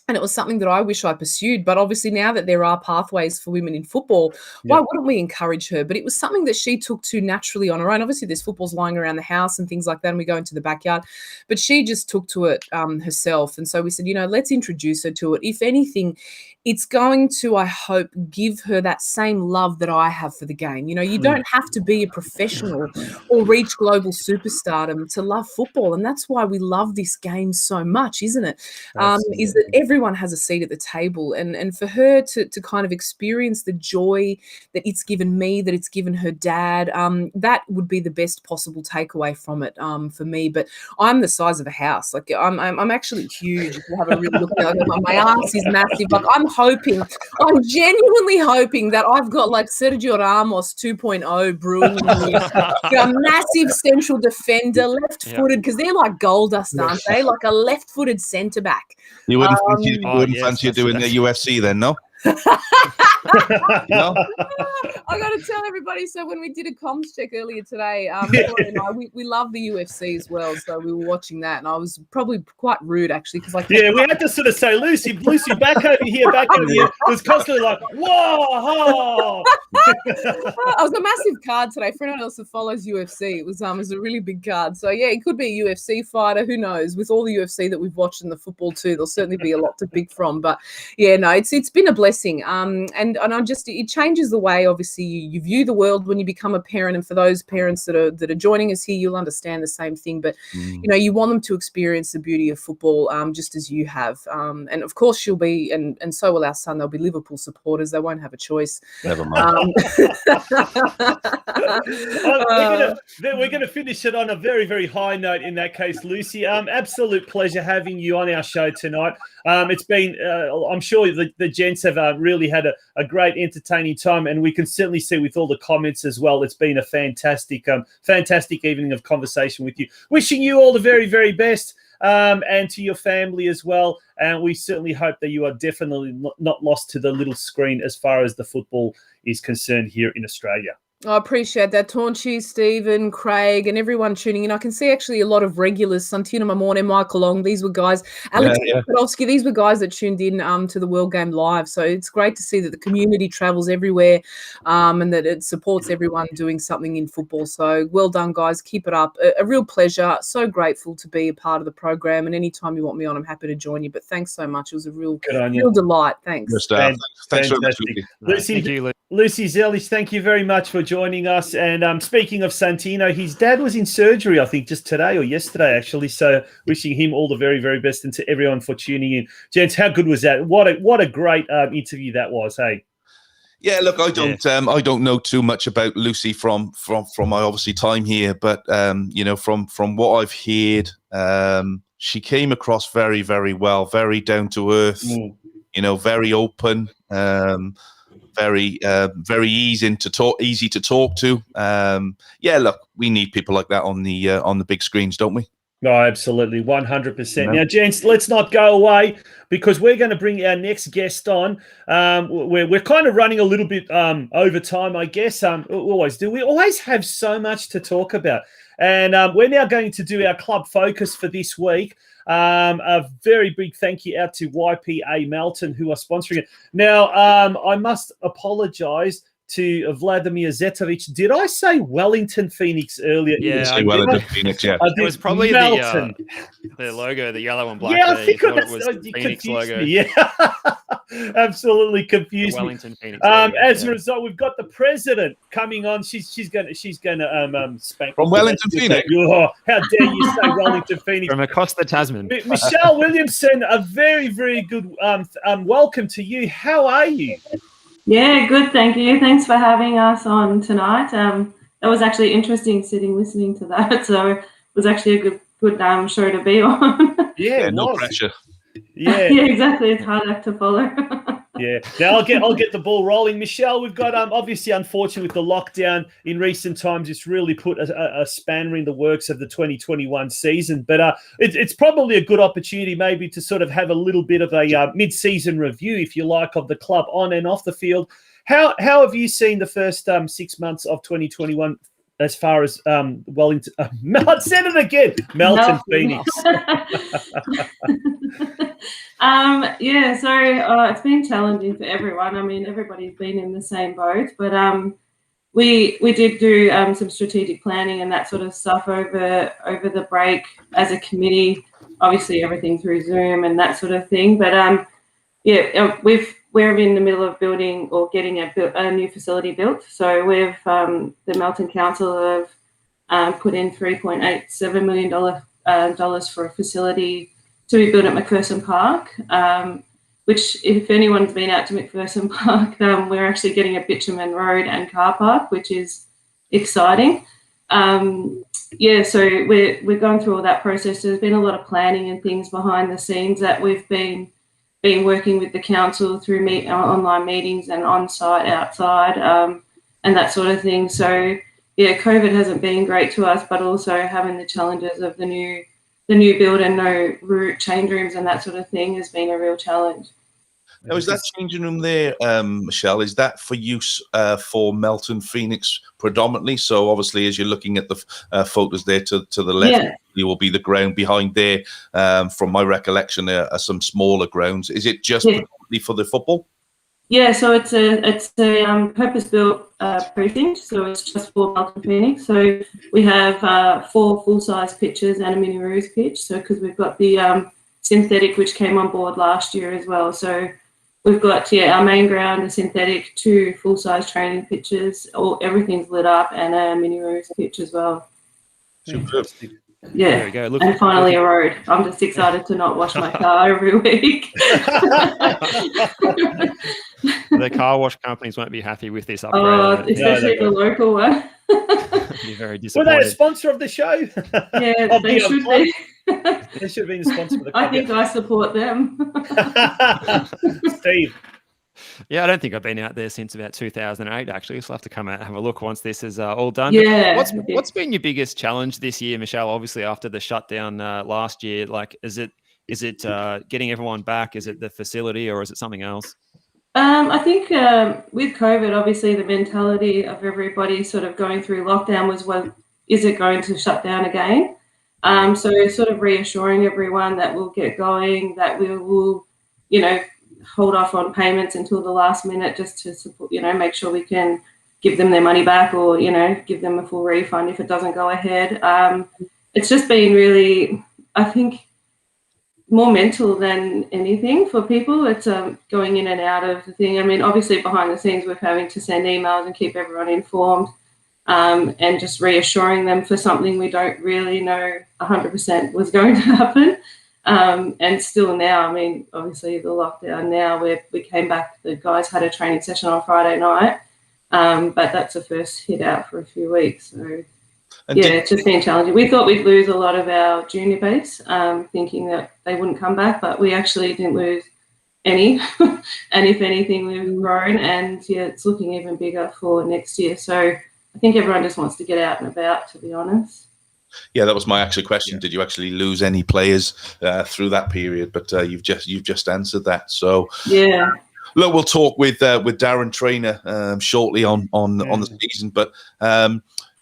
And it was something that I wish I pursued. But obviously now that there are pathways for women in football, why wouldn't we encourage her? But it was something that she took to naturally on her own. Obviously there's footballs lying around the house and things like that, and we go into the backyard. But she just took to it herself. And so we said, you know, let's introduce her to it. If anything, it's going to, I hope, give her that same love that I have for the game. You know, you don't have to be a professional or reach global superstardom to love football. And that's why we love this game so much, isn't it? Is that everyone has a seat at the table. And for her to kind of experience the joy that it's given me, that it's given her dad, that would be the best possible takeaway from it for me. But I'm the size of a house. Like, I'm actually huge. If you have a real look at it, my ass is massive. Like, I'm genuinely hoping that I've got like Sergio Ramos 2.0 brewing in me. You know, massive central defender, left-footed, because they're like gold dust, aren't they? Like a left-footed centre back. You wouldn't fancy doing the UFC then, no? No? I got to tell everybody, so when we did a comms check earlier today, we love the UFC as well, so we were watching that, and I was probably quite rude, actually, because we had to sort of say, Lucy, back over here. It was constantly like, whoa! I was a massive card today. For anyone else that follows UFC, it was a really big card. So yeah, it could be a UFC fighter. Who knows? With all the UFC that we've watched in the football too, there'll certainly be a lot to pick from. But yeah, no, it's been a blessing. And I just, it changes the way, obviously, you view the world when you become a parent. And for those parents that are joining us here, you'll understand the same thing. But you know, you want them to experience the beauty of football, just as you have. And of course, she'll be, and so will our son. They'll be Liverpool supporters. They won't have a choice. Never mind. We're going to finish it on a very, very high note in that case, Lucy. Absolute pleasure having you on our show tonight. It's been, I'm sure the gents have really had a great entertaining time, and we can certainly see with all the comments as well, it's been a fantastic evening of conversation with you. Wishing you all the very, very best, and to your family as well. And we certainly hope that you are definitely not lost to the little screen as far as the football is concerned here in Australia. I appreciate that. Tonci, Stephen, Craig, and everyone tuning in. I can see actually a lot of regulars, Santino Mamone, Michael Long. These were guys, Alex Podolsky, these were guys that tuned in to the World Game Live. So it's great to see that the community travels everywhere, and that it supports everyone doing something in football. So well done, guys. Keep it up. A real pleasure. So grateful to be a part of the program. And anytime you want me on, I'm happy to join you. But thanks so much. It was a real delight. Thanks. Thanks very much. Lucy Zelic, thank you very much for joining us. And speaking of Santino, his dad was in surgery, I think, just today or yesterday, actually. So wishing him all the very, very best, and to everyone for tuning in. Gents, how good was that? What a great interview that was, hey? Yeah, look, I don't know too much about Lucy from my obviously time here, but you know, from what I've heard, she came across very, very well, very down to earth, you know, very open, very easy to talk to. Yeah, look, we need people like that on the big screens, don't we? No, absolutely, 100%. Now, gents, let's not go away, because we're going to bring our next guest on. We're kind of running a little bit over time, I guess. We always do. We always have so much to talk about. And we're now going to do our club focus for this week. A very big thank you out to YPA Melton, who are sponsoring it. Now, I must apologise to Vladimir Zetovic. Did I say Wellington Phoenix earlier? Yeah, Wellington Phoenix, yeah. It was probably the logo, the yellow and black. Yeah, I think it was the Phoenix logo. Yeah. Absolutely confused me. Wellington Phoenix. As a result, we've got the president coming on. She's gonna spank from Wellington Phoenix. Oh, how dare you say Wellington Phoenix from across the Tasman? Michelle Williamson, a very, very good welcome to you. How are you? Yeah, good. Thank you. Thanks for having us on tonight. That was actually interesting listening to that. So it was actually a good show to be on. Yeah, no pressure. Yeah, yeah, exactly. It's hard act to follow. Yeah. Now I'll get the ball rolling. Michelle, we've got obviously, unfortunately, with the lockdown in recent times, it's really put a spanner in the works of the 2021 season. But it's probably a good opportunity maybe to sort of have a little bit of a mid-season review, if you like, of the club on and off the field. How have you seen the first 6 months of 2021 as far as Wellington? I said it again, Melton Phoenix. Yeah, so it's been challenging for everyone. I mean, everybody's been in the same boat, but we did do some strategic planning and that sort of stuff over the break as a committee. Obviously, everything through Zoom and that sort of thing. But we're in the middle of building or getting a new facility built. So we've the Melton Council have put in $3.87 million dollars for a facility to be built at McPherson Park, which, if anyone's been out to McPherson Park, we're actually getting a bitumen road and car park, which is exciting. So we're going through all that process. There's been a lot of planning and things behind the scenes that we've been working with the council through online meetings and on-site, outside, and that sort of thing. So, yeah, COVID hasn't been great to us, but also having the challenges of the new build and no change rooms and that sort of thing has been a real challenge. Now, is that changing room there, Michelle? Is that for use for Melton Phoenix predominantly? So obviously, as you're looking at the photos there to the left, there will be the ground behind there. From my recollection, there are some smaller grounds. Is it just predominantly for the football? Yeah, so it's a purpose-built precinct, so it's just for Melton Phoenix. So we have 4 full-size pitches and a mini Roos pitch. So because we've got the synthetic, which came on board last year as well. So we've got our main ground, a synthetic, 2 full-size training pitches. Everything's lit up, and a mini Roos pitch as well. Superb. Yeah, there we go. Look, and finally a road. I'm just excited to not wash my car every week. The car wash companies won't be happy with this upgrade. Especially the local one. Be very disappointed. Were they a sponsor of the show? Yeah, they should be. They should have been a sponsor of the club. I think I support them. Steve. Yeah, I don't think I've been out there since about 2008, actually. So I'll have to come out and have a look once this is all done. Yeah. What's been your biggest challenge this year, Michelle? Obviously, after the shutdown last year, like, is it getting everyone back? Is it the facility, or is it something else? I think with COVID, obviously the mentality of everybody sort of going through lockdown was, well, is it going to shut down again? So sort of reassuring everyone that we'll get going, that we will, hold off on payments until the last minute, just to support, make sure we can give them their money back, or, give them a full refund if it doesn't go ahead. It's just been really, I think, more mental than anything for people. It's going in and out of the thing. I mean, obviously behind the scenes, we're having to send emails and keep everyone informed, and just reassuring them for something we don't really know 100% was going to happen. And still now, I mean, obviously the lockdown now, we came back, the guys had a training session on Friday night, but that's the first hit out for a few weeks. So, it's just been challenging. We thought we'd lose a lot of our junior base, thinking that they wouldn't come back, but we actually didn't lose any. And if anything, we've grown, and it's looking even bigger for next year. So I think everyone just wants to get out and about, to be honest. Yeah, that was my actual question. Yeah. Did you actually lose any players through that period? But you've just answered that. So yeah. Look, we'll talk with Darren Traynor shortly on the season. But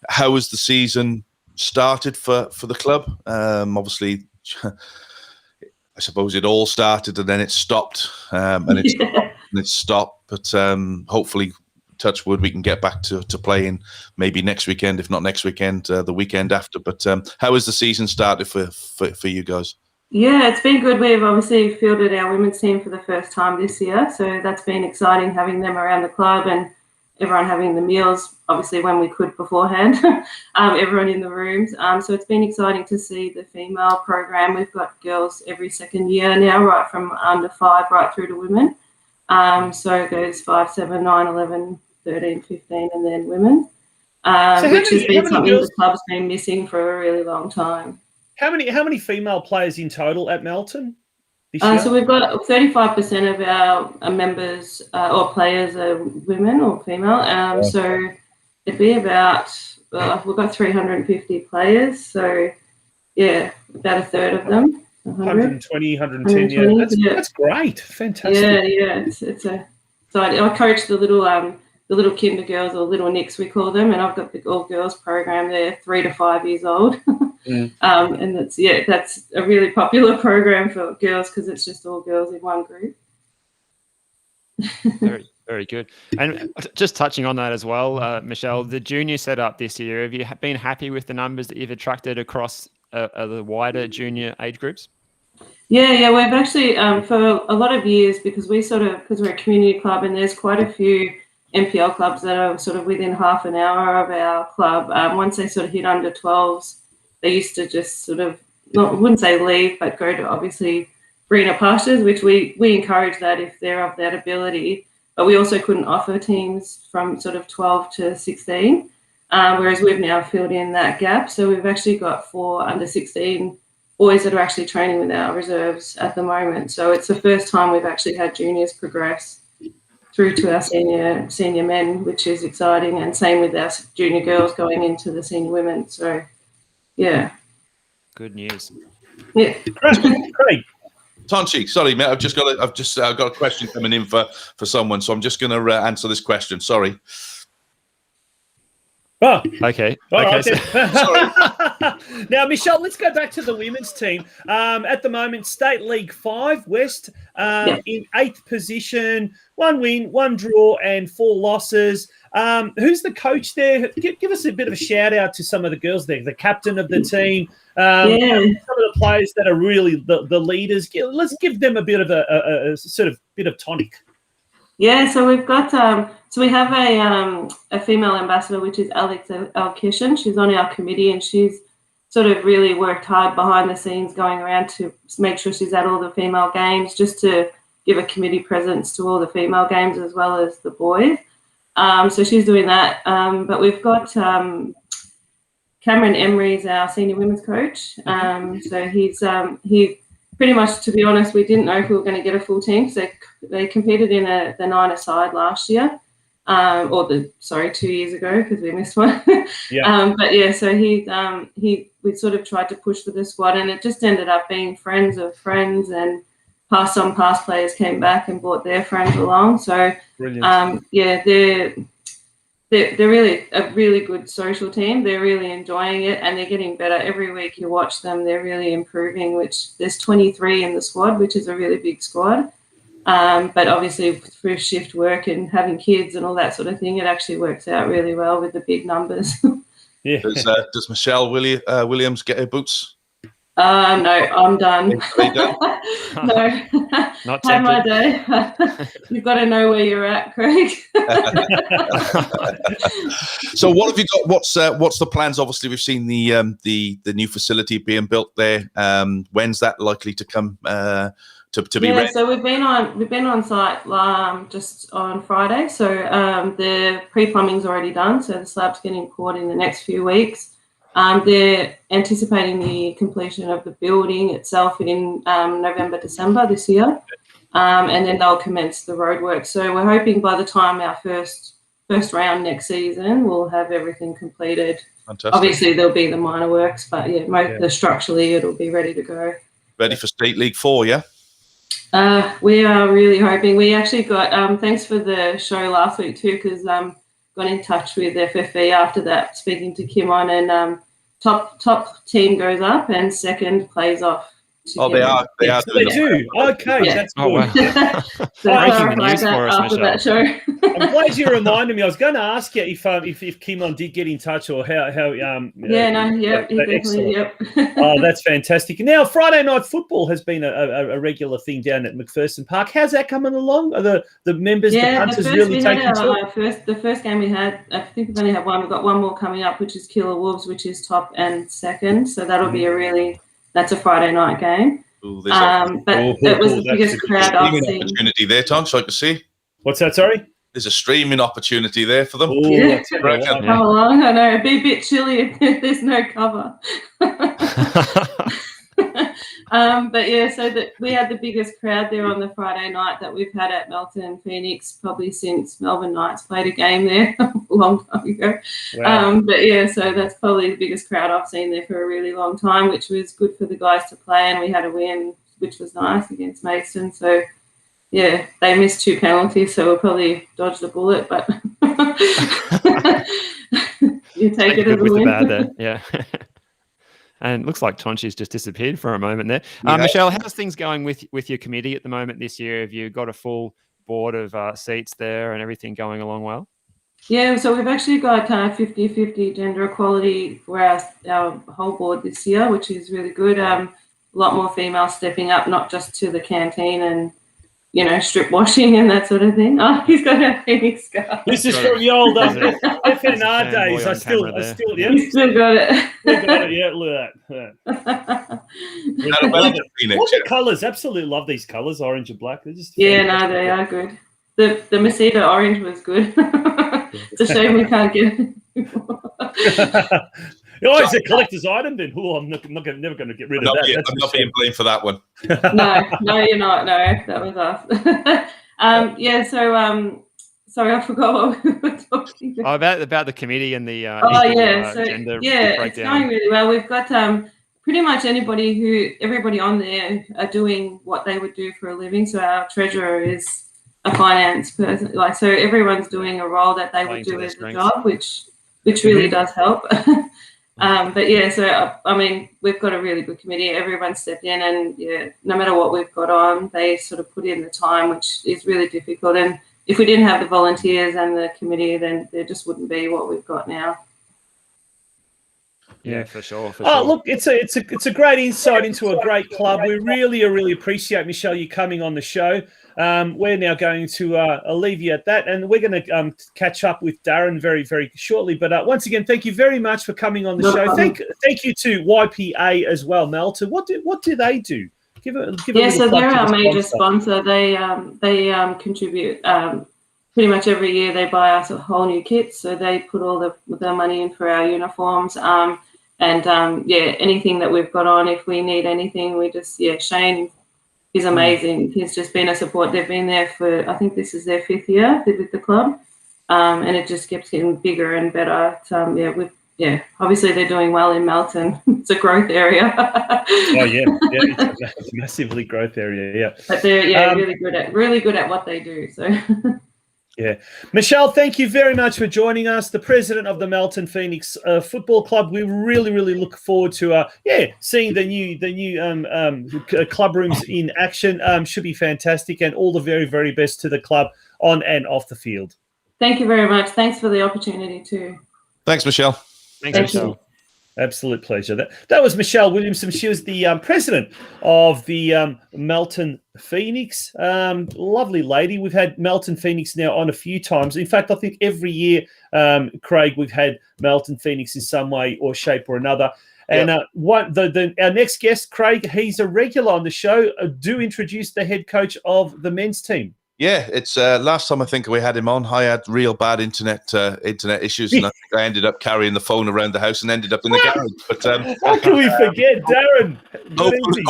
how has the season started for the club? Obviously, I suppose it all started and then it stopped, and it stopped. But hopefully, touch wood, we can get back to playing maybe next weekend, if not next weekend, the weekend after. But how has the season started for you guys? Yeah, it's been good. We've obviously fielded our women's team for the first time this year, so that's been exciting having them around the club and everyone having the meals, obviously when we could beforehand, everyone in the rooms. So it's been exciting to see the female program. We've got girls every second year now, right from under 5 right through to women. So it goes 5, 7, 9, 11, 13, 15, and then women, which has been something the club's been missing for a really long time. How many female players in total at Melton this year? So we've got 35% of our members or players are women or female. So it'd be about, we've got 350 players. So yeah, about a third of them. 120, 110. That's great. Fantastic. Yeah. So I coach the little kinder girls, or little nicks we call them, and I've got the all girls program. They're 3 to 5 years old. And that's a really popular program for girls because it's just all girls in one group. Very, very good. And just touching on that as well, Michelle, the junior setup this year, have you been happy with the numbers that you've attracted across the wider junior age groups? Yeah, we've actually for a lot of years, because we're a community club and there's quite a few NPL clubs that are sort of within half an hour of our club. Once they sort of hit under 12s, they used to just sort of, I wouldn't say leave, but go to obviously greener pastures, which we encourage that if they're of that ability. But we also couldn't offer teams from sort of 12 to 16, whereas we've now filled in that gap. So we've actually got 4 under 16 boys that are actually training with our reserves at the moment. So it's the first time we've actually had juniors progress through to our senior men, which is exciting, and same with our junior girls going into the senior women. So yeah, good news. Yeah, great. Tonci, sorry, mate. I've got a question coming in for someone, so I'm just going to answer this question. Sorry. Oh, okay. Right, sorry. Now, Michelle, let's go back to the women's team. At the moment, State League 5 West in 8th position, 1 win, 1 draw, and 4 losses. Who's the coach there? Give us a bit of a shout out to some of the girls there, the captain of the team, some of the players that are really the leaders. Let's give them a bit of a sort of bit of tonic. Yeah, so we've got so we have a female ambassador, which is Alex Alkishan. She's on our committee, and she's sort of really worked hard behind the scenes, going around to make sure she's at all the female games, just to give a committee presence to all the female games as well as the boys. So she's doing that. But we've got Cameron Emery's our senior women's coach. So he pretty much, to be honest, we didn't know if we were going to get a full team. So they competed in the 9-a-side last year, 2 years ago, because we missed one. But yeah, so we sort of tried to push for the squad, and it just ended up being friends of friends, and some past players came back and brought their friends along. So they're really a really good social team. They're really enjoying it, and they're getting better every week. You watch them; they're really improving. Which there's 23 in the squad, which is a really big squad. But obviously, through shift work and having kids and all that sort of thing, it actually works out really well with the big numbers. Yeah. Does Michelle Williams get her boots? No, I'm done. No, Not had my day. You've got to know where you're at, Craig. So, what have you got? What's the plans? Obviously, we've seen the new facility being built there. When's that likely to come to be ready? So we've been on site just on Friday. So the pre-plumbing's already done. So the slab's getting poured in the next few weeks. They're anticipating the completion of the building itself in November, December this year, and then they'll commence the roadwork. So we're hoping by the time our first round next season, we'll have everything completed. Fantastic. Obviously, there'll be the minor works, but structurally, it'll be ready to go. Ready for State League 4, yeah? We are really hoping. We actually got thanks for the show last week too, because got in touch with FFE after that, speaking to Kim on, and top team goes up and second plays off Oh, they are. They are. They do. Okay, Yeah. that's good. Oh, wow. So Breaking the clarified news that for us, after that show. I'm glad you reminded me. I was going to ask you if Kimon did get in touch or how. Yeah, no, yep, he definitely, yep. Oh, that's fantastic. Now, Friday night football has been a regular thing down at McPherson Park. How's that coming along? Are the members, the punters really taking to it? The first game we had, I think we've only had one. We've got one more coming up, which is Killer Wolves, which is top and second. So that'll be that's a Friday night game. Ooh, but it was the biggest crowd I've seen. Opportunity there, Tonci, I can see. What's that, sorry? There's a streaming opportunity there for them. Ooh, Yeah. yeah. Come along. I know, it'd be a bit chilly if there's no cover. But yeah, so we had the biggest crowd there on the Friday night that we've had at Melton Phoenix probably since Melbourne Knights played a game there a long time ago. Wow. But yeah, so that's probably the biggest crowd I've seen there for a really long time, which was good for the guys to play, and we had a win, which was nice against Mason. So yeah, they missed 2 penalties, so we'll probably dodge the bullet, but you take it as a with win. the bad there. Yeah. And it looks like Tonci's just disappeared for a moment there. Yeah. Michelle, how's things going with your committee at the moment this year? Have you got a full board of seats there and everything going along well? Yeah, so we've actually got 50-50 gender equality for our whole board this year, which is really good. A lot more females stepping up, not just to the canteen and, strip washing and that sort of thing. Oh, he's got a Phoenix scarf. This is from the old FNR days. I still, yeah. He's still got it. Still got it. Yeah, look at that. Yeah. What the colours? Absolutely love these colours, orange and black. They're just they are good. The Masita orange was good. It's a shame we can't get it. Oh, it's a collector's item then. Oh, I'm never going to get rid of that. I'm not being blamed for that one. No, you're not. No, that was us. Sorry, I forgot what we were talking about. About the committee and the gender breakdown. It's going really well. We've got pretty much everybody on there are doing what they would do for a living. So our treasurer is a finance person, so everyone's doing a role that they would do as a job, which really does help. But yeah, so we've got a really good committee. Everyone stepped in, and no matter what we've got on, they sort of put in the time, which is really difficult. And if we didn't have the volunteers and the committee, then there just wouldn't be what we've got now. Yeah, for sure. Look, it's a great insight into a great club. We really appreciate, Michelle, you coming on the show. We're now going to alleviate that, and we're going to catch up with Darren very, very shortly. But once again, thank you very much for coming on the show. Thank you to YPA as well, Melton. What do they do? Give so they're our major sponsor. They contribute pretty much every year. They buy us a whole new kit, so they put all the money in for our uniforms. Anything that we've got on, if we need anything, we just Shane. He's amazing. He's just been a support. They've been there for, I think this is their 5th year with the club, and it just keeps getting bigger and better. Obviously they're doing well in Melton. It's a growth area. It's a massively growth area. Yeah, but they're really good at what they do. So. Yeah. Michelle, thank you very much for joining us, the president of the Melton Phoenix Football Club. We really look forward to seeing the new club rooms in action. Should be fantastic, and all the very, very best to the club on and off the field. Thank you very much. Thanks for the opportunity too. Thanks, Michelle. Thanks, Michelle. Absolute pleasure. That was Michelle Williamson. She was the president of the Melton Phoenix. Lovely lady. We've had Melton Phoenix now on a few times. In fact, I think every year, Craig, we've had Melton Phoenix in some way or shape or another. And our next guest, Craig, he's a regular on the show. Do introduce the head coach of the men's team. Yeah, it's last time I think we had him on, I had real bad internet issues, and I think I ended up carrying the phone around the house and ended up in the garage. But how can we forget Darren? Hopefully we've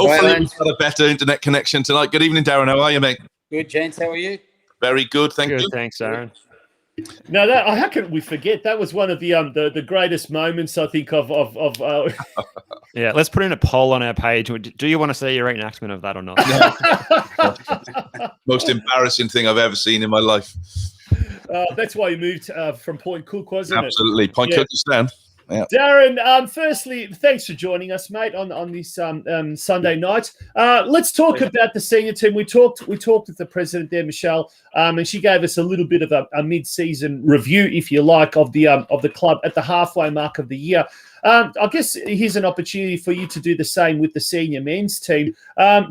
got a better internet connection tonight. Good evening, Darren. How are you, mate? Good, gents. How are you? Very good, thank you. Thanks, Darren. No, how can we forget? That was one of the greatest moments, I think, of Yeah, let's put in a poll on our page. Do you want to see your reenactment of that or not? Most embarrassing thing I've ever seen in my life. That's why you moved from Point Cook, wasn't it? Absolutely. Point Cook is down. Yeah. Darren, firstly, thanks for joining us, mate, on this Sunday night. Let's talk about the senior team. We talked with the president there, Michelle, and she gave us a little bit of a mid-season review, if you like, of the club at the halfway mark of the year. I guess here's an opportunity for you to do the same with the senior men's team.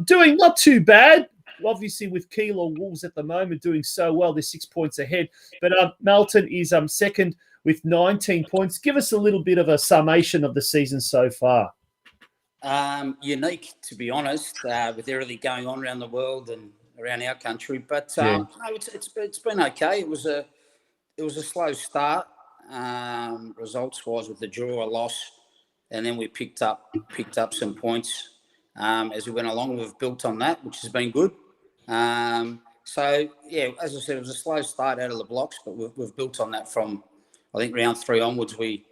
Doing not too bad. Obviously, with Keilor Wolves at the moment doing so well, they're 6 points ahead. But Melton is second with 19 points. Give us a little bit of a summation of the season so far. Unique, to be honest, with everything going on around the world and around our country. But no, it's been okay. It was a slow start, results-wise, with the draw, a loss, and then we picked up some points as we went along. We've built on that, which has been good. So yeah, as I said, it was a slow start out of the blocks, but we've built on that from, I think, round 3 onwards. We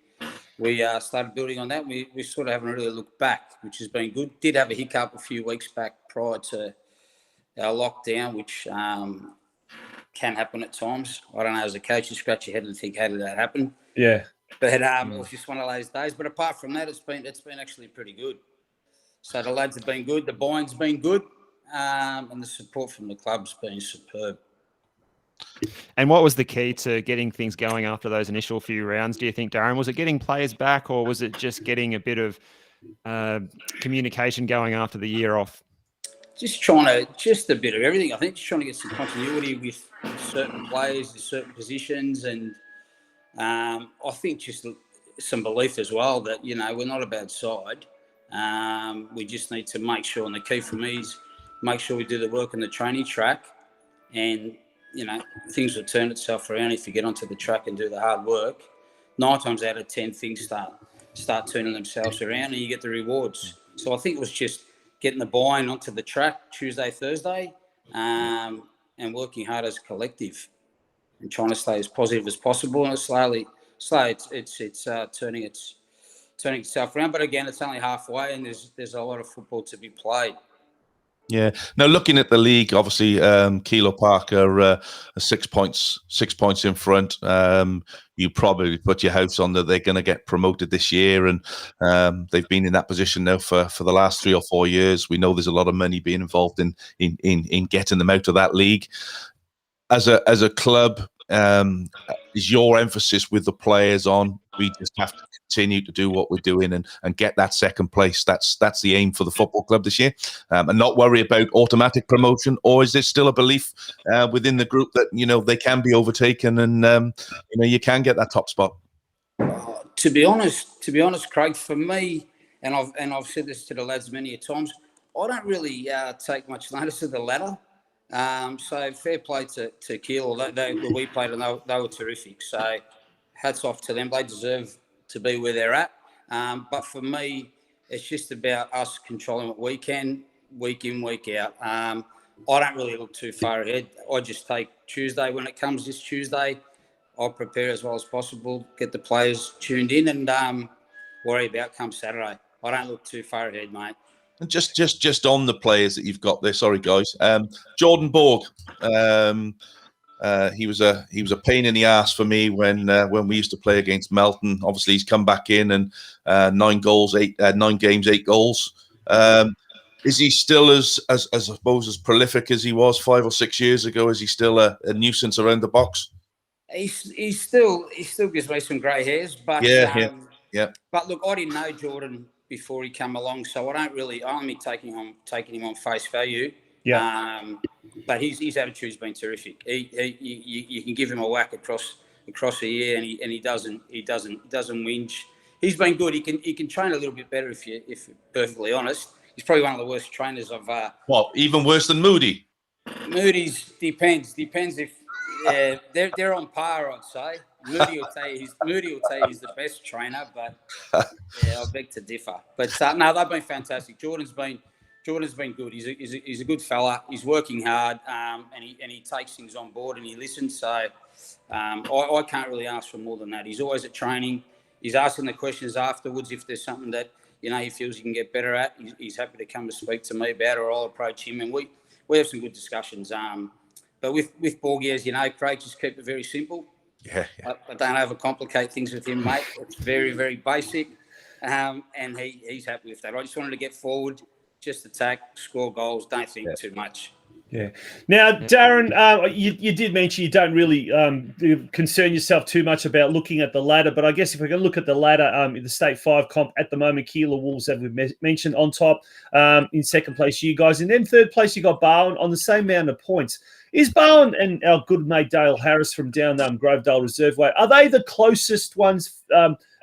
started building on that. We sort of haven't really looked back, which has been good. Did have a hiccup a few weeks back prior to our lockdown, which can happen at times. I don't know, as a coach, you scratch your head and think, how did that happen? Yeah. But it was just one of those days. But apart from that, it's been actually pretty good. So the lads have been good. The buying's been good. And the support from the club's been superb. And what was the key to getting things going after those initial few rounds, do you think, Darren? Was it getting players back, or was it just getting a bit of communication going after the year off? Just a bit of everything. I think just trying to get some continuity with certain players in certain positions. And I think just some belief as well that, we're not a bad side. We just need to make sure, and the key for me is make sure we do the work on the training track, and things will turn itself around if you get onto the track and do the hard work. 9 times out of 10, things start turning themselves around, and you get the rewards. So I think it was just getting the buy-in onto the track Tuesday, Thursday, and working hard as a collective, and trying to stay as positive as possible. And slowly, it's turning itself around. But again, it's only halfway, and there's a lot of football to be played. Yeah. Now, looking at the league, obviously, Keilor Park are 6 points in front. You probably put your house on that they're going to get promoted this year, and they've been in that position now for the last 3 or 4 years. We know there's a lot of money being involved in getting them out of that league. As a club, is your emphasis with the players on we just have to continue to do what we're doing and get that second place? That's the aim for the football club this year, and not worry about automatic promotion? Or is there still a belief within the group that they can be overtaken and you can get that top spot? To be honest, Craig, for me, and I've said this to the lads many a times, I don't really take much notice of the ladder. So fair play to Keilor. We played and they were terrific. So hats off to them. They deserve to be where they're at. But for me, it's just about us controlling what we can, week in, week out. I don't really look too far ahead. I just take Tuesday when it comes this Tuesday. I'll prepare as well as possible, get the players tuned in, and worry about come Saturday. I don't look too far ahead, mate. And just on the players that you've got there, sorry guys. Jordan Borg, he was a pain in the ass for me when we used to play against Melton. Obviously, he's come back in and 9 games, 8 goals. Is he still as I suppose as prolific as he was 5 or 6 years ago? Is he still a nuisance around the box? He still gives me some grey hairs, but yeah. But look, I didn't know Jordan before he came along, so I'm only taking him on face value. Yeah. But his attitude's been terrific. You can give him a whack across a year, and he doesn't whinge. He's been good. He can train a little bit better if you're perfectly honest. He's probably one of the worst trainers I've. What? Even worse than Moody? Moody's depends if they're on par, I'd say. Moody will tell you he's the best trainer, but I beg to differ. But no, they've been fantastic. Jordan's been good. He's a good fella. He's working hard, and he takes things on board and he listens. So I can't really ask for more than that. He's always at training. He's asking the questions afterwards if there's something that he feels he can get better at. He's happy to come and speak to me about it, or I'll approach him, and we have some good discussions. But with Borgie, as you know, Craig, just keep it very simple. Yeah. I don't overcomplicate things with him, mate. It's very, very basic, and he's happy with that. I just wanted to get forward, just attack, score goals, don't think too much. Yeah. Now, Darren, you did mention you don't really concern yourself too much about looking at the ladder, but I guess if we can look at the ladder in the State 5 comp at the moment, Keilor Wolves, as we've mentioned, on top. In second place, you guys. And then third place, you got Barwon on the same amount of points. Is Barwon and our good mate Dale Harris from down Grovedale Reserveway, are they the closest ones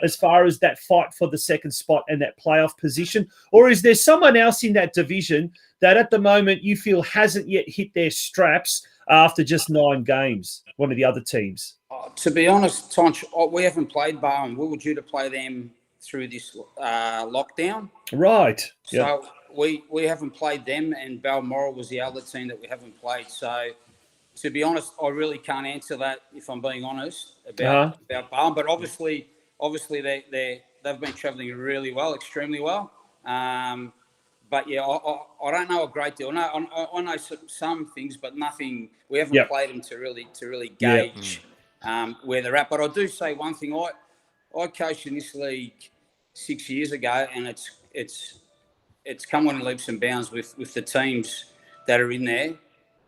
as far as that fight for the second spot and that playoff position? Or is there someone else in that division that at the moment you feel hasn't yet hit their straps after just 9 games, one of the other teams? To be honest, Tonci, we haven't played Barwon. We were due to play them through this lockdown. Right. So we haven't played them, and Balmoral was the other team that we haven't played. So to be honest, I really can't answer that, if I'm being honest, about Barwon. But obviously they've been travelling really well, extremely well. But yeah, I don't know a great deal. No, I know some things, but nothing. We haven't played them to really gauge where they're at. But I do say one thing: I coached in this league 6 years ago, and it's come on in leaps and bounds with the teams that are in there.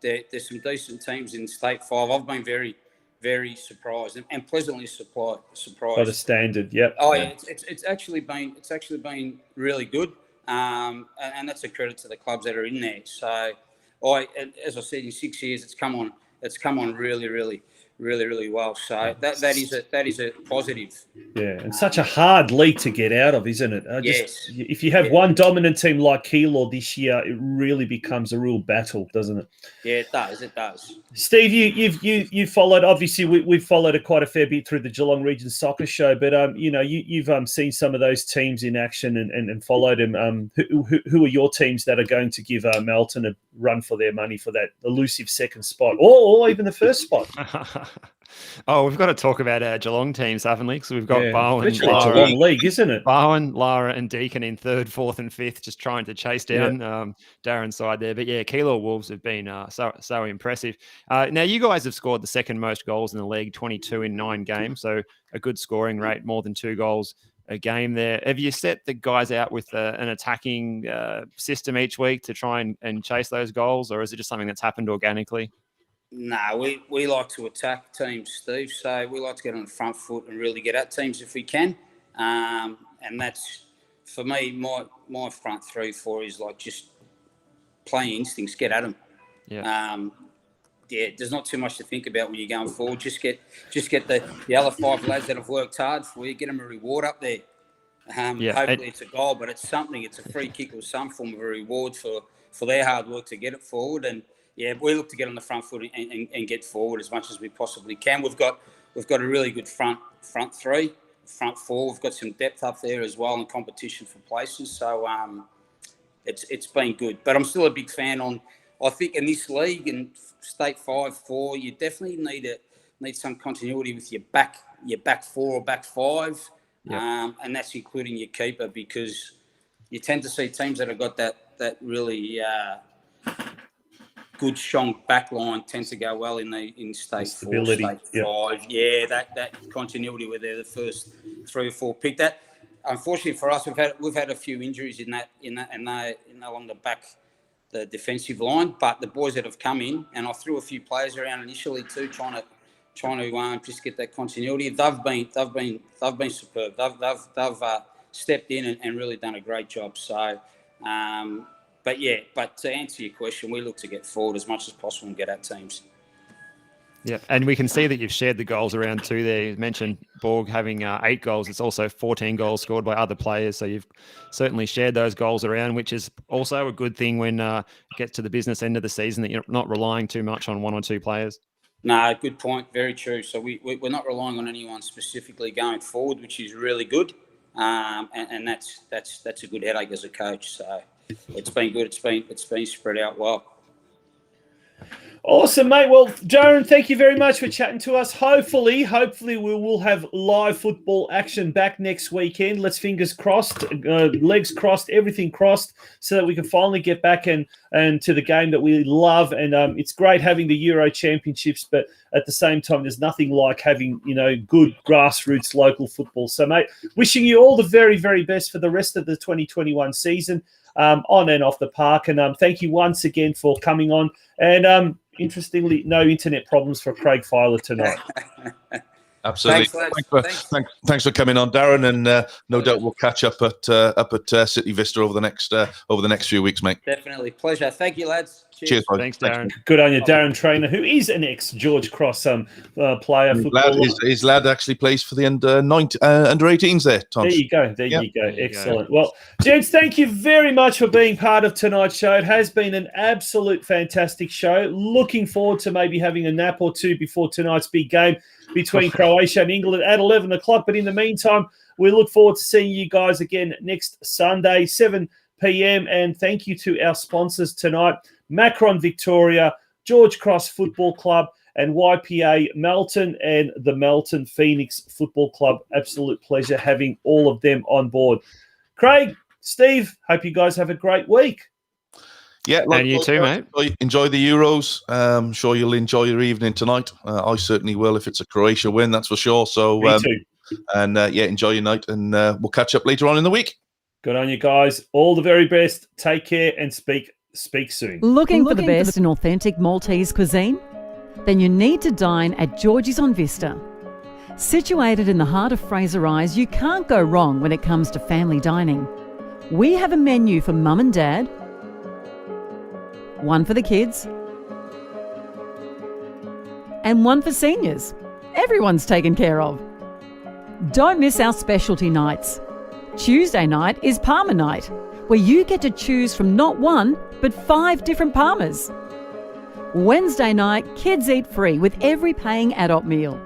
There's some decent teams in State 5. I've been very, very surprised and pleasantly surprised. By the standard, yep. Oh yeah, it's actually been really good. And that's a credit to the clubs that are in there. So, as I said, in 6 years, it's come on really, really, really, really well. So that is a positive. Yeah, and such a hard league to get out of, isn't it? Yes. If you have one dominant team like Keilor this year, it really becomes a real battle, doesn't it? Yeah, it does. It does. Steve, you've followed. Obviously, we've followed it quite a fair bit through the Geelong Region Soccer Show. But you've seen some of those teams in action and followed them. Who are your teams that are going to give Melton a run for their money for that elusive second spot, or even the first spot? Oh, we've got to talk about our Geelong teams, haven't we? Because we've got Barwon, Geelong League, isn't it? Barwon, Lara, and Deakin in 3rd, 4th, and 5th, just trying to chase down Darren's side there. But yeah, Keilor Wolves have been so impressive. Now, you guys have scored the second most goals in the league, 22 in 9 games, so a good scoring rate, more than 2 goals a game there. Have you set the guys out with an attacking system each week to try and chase those goals, or is it just something that's happened organically? No, we like to attack teams, Steve. So we like to get on the front foot and really get at teams if we can. And that's, for me, my front 3, 4 is like just playing instincts, get at them. Yeah. There's not too much to think about when you're going forward. Just get the other 5 lads that have worked hard for you, get them a reward up there. Hopefully it's a goal, but it's something. It's a free kick or some form of a reward for their hard work to get it forward. And yeah, we look to get on the front foot and get forward as much as we possibly can. We've got a really good front 3, front 4. We've got some depth up there as well in competition for places. So it's been good. But I'm still a big fan I think in this league in State 5, 4, you definitely need some continuity with your back 4 or back 5, and that's including your keeper, because you tend to see teams that have got that really good strong back line tend to go well in State 4, State 5. Yeah, that continuity where they're the first 3 or 4 pick. That unfortunately for us, we've had a few injuries in that along the back, the defensive line. But the boys that have come in, and I threw a few players around initially too, trying to just get that continuity. They've been superb. They've stepped in and really done a great job. So. But to answer your question, we look to get forward as much as possible and get at teams. Yeah, and we can see that you've shared the goals around too there. You mentioned Borg having 8 goals. It's also 14 goals scored by other players. So you've certainly shared those goals around, which is also a good thing when it gets to the business end of the season, that you're not relying too much on 1 or 2 players. No, good point. Very true. So we're not relying on anyone specifically going forward, which is really good. And that's a good headache as a coach. So it's been good. It's been spread out well. Awesome, mate. Well, Darren, thank you very much for chatting to us. Hopefully we will have live football action back next weekend. Let's fingers crossed, legs crossed, everything crossed, so that we can finally get back and to the game that we love. And it's great having the Euro Championships, but at the same time, there's nothing like having, good grassroots local football. So, mate, wishing you all the very, very best for the rest of the 2021 season, on and off the park. And thank you once again for coming on. And interestingly, no internet problems for Craig Filer tonight. Absolutely. Thanks for coming on, Darren, and no doubt we'll catch up at City Vista over the next few weeks, mate. Definitely. Pleasure. Thank you, lads. Cheers, bud. Thanks, Darren. Good on you, Darren Traynor, who is an ex-George Cross player. His lad actually plays for the under 18s there, Tonci. There you go. Excellent. Well, gents, thank you very much for being part of tonight's show. It has been an absolute fantastic show. Looking forward to maybe having a nap or two before tonight's big game between Croatia and England at 11 o'clock. But in the meantime, we look forward to seeing you guys again next Sunday, 7 p.m. And thank you to our sponsors tonight, Macron Victoria, George Cross Football Club, and YPA Melton and the Melton Phoenix Football Club. Absolute pleasure having all of them on board. Craig, Steve, hope you guys have a great week. Yeah, and you too, mate. Enjoy the Euros. I'm sure you'll enjoy your evening tonight. I certainly will if it's a Croatia win, that's for sure. So, me too. And enjoy your night, and we'll catch up later on in the week. Good on you guys. All the very best. Take care and speak soon. Looking for the best in authentic Maltese cuisine? Then you need to dine at Georgie's on Vista. Situated in the heart of Fraser Eyes, you can't go wrong when it comes to family dining. We have a menu for mum and dad, one for the kids, and one for seniors. Everyone's taken care of. Don't miss our specialty nights. Tuesday night is Parma night, where you get to choose from not one, but 5 different Parmas. Wednesday night, kids eat free with every paying adult meal.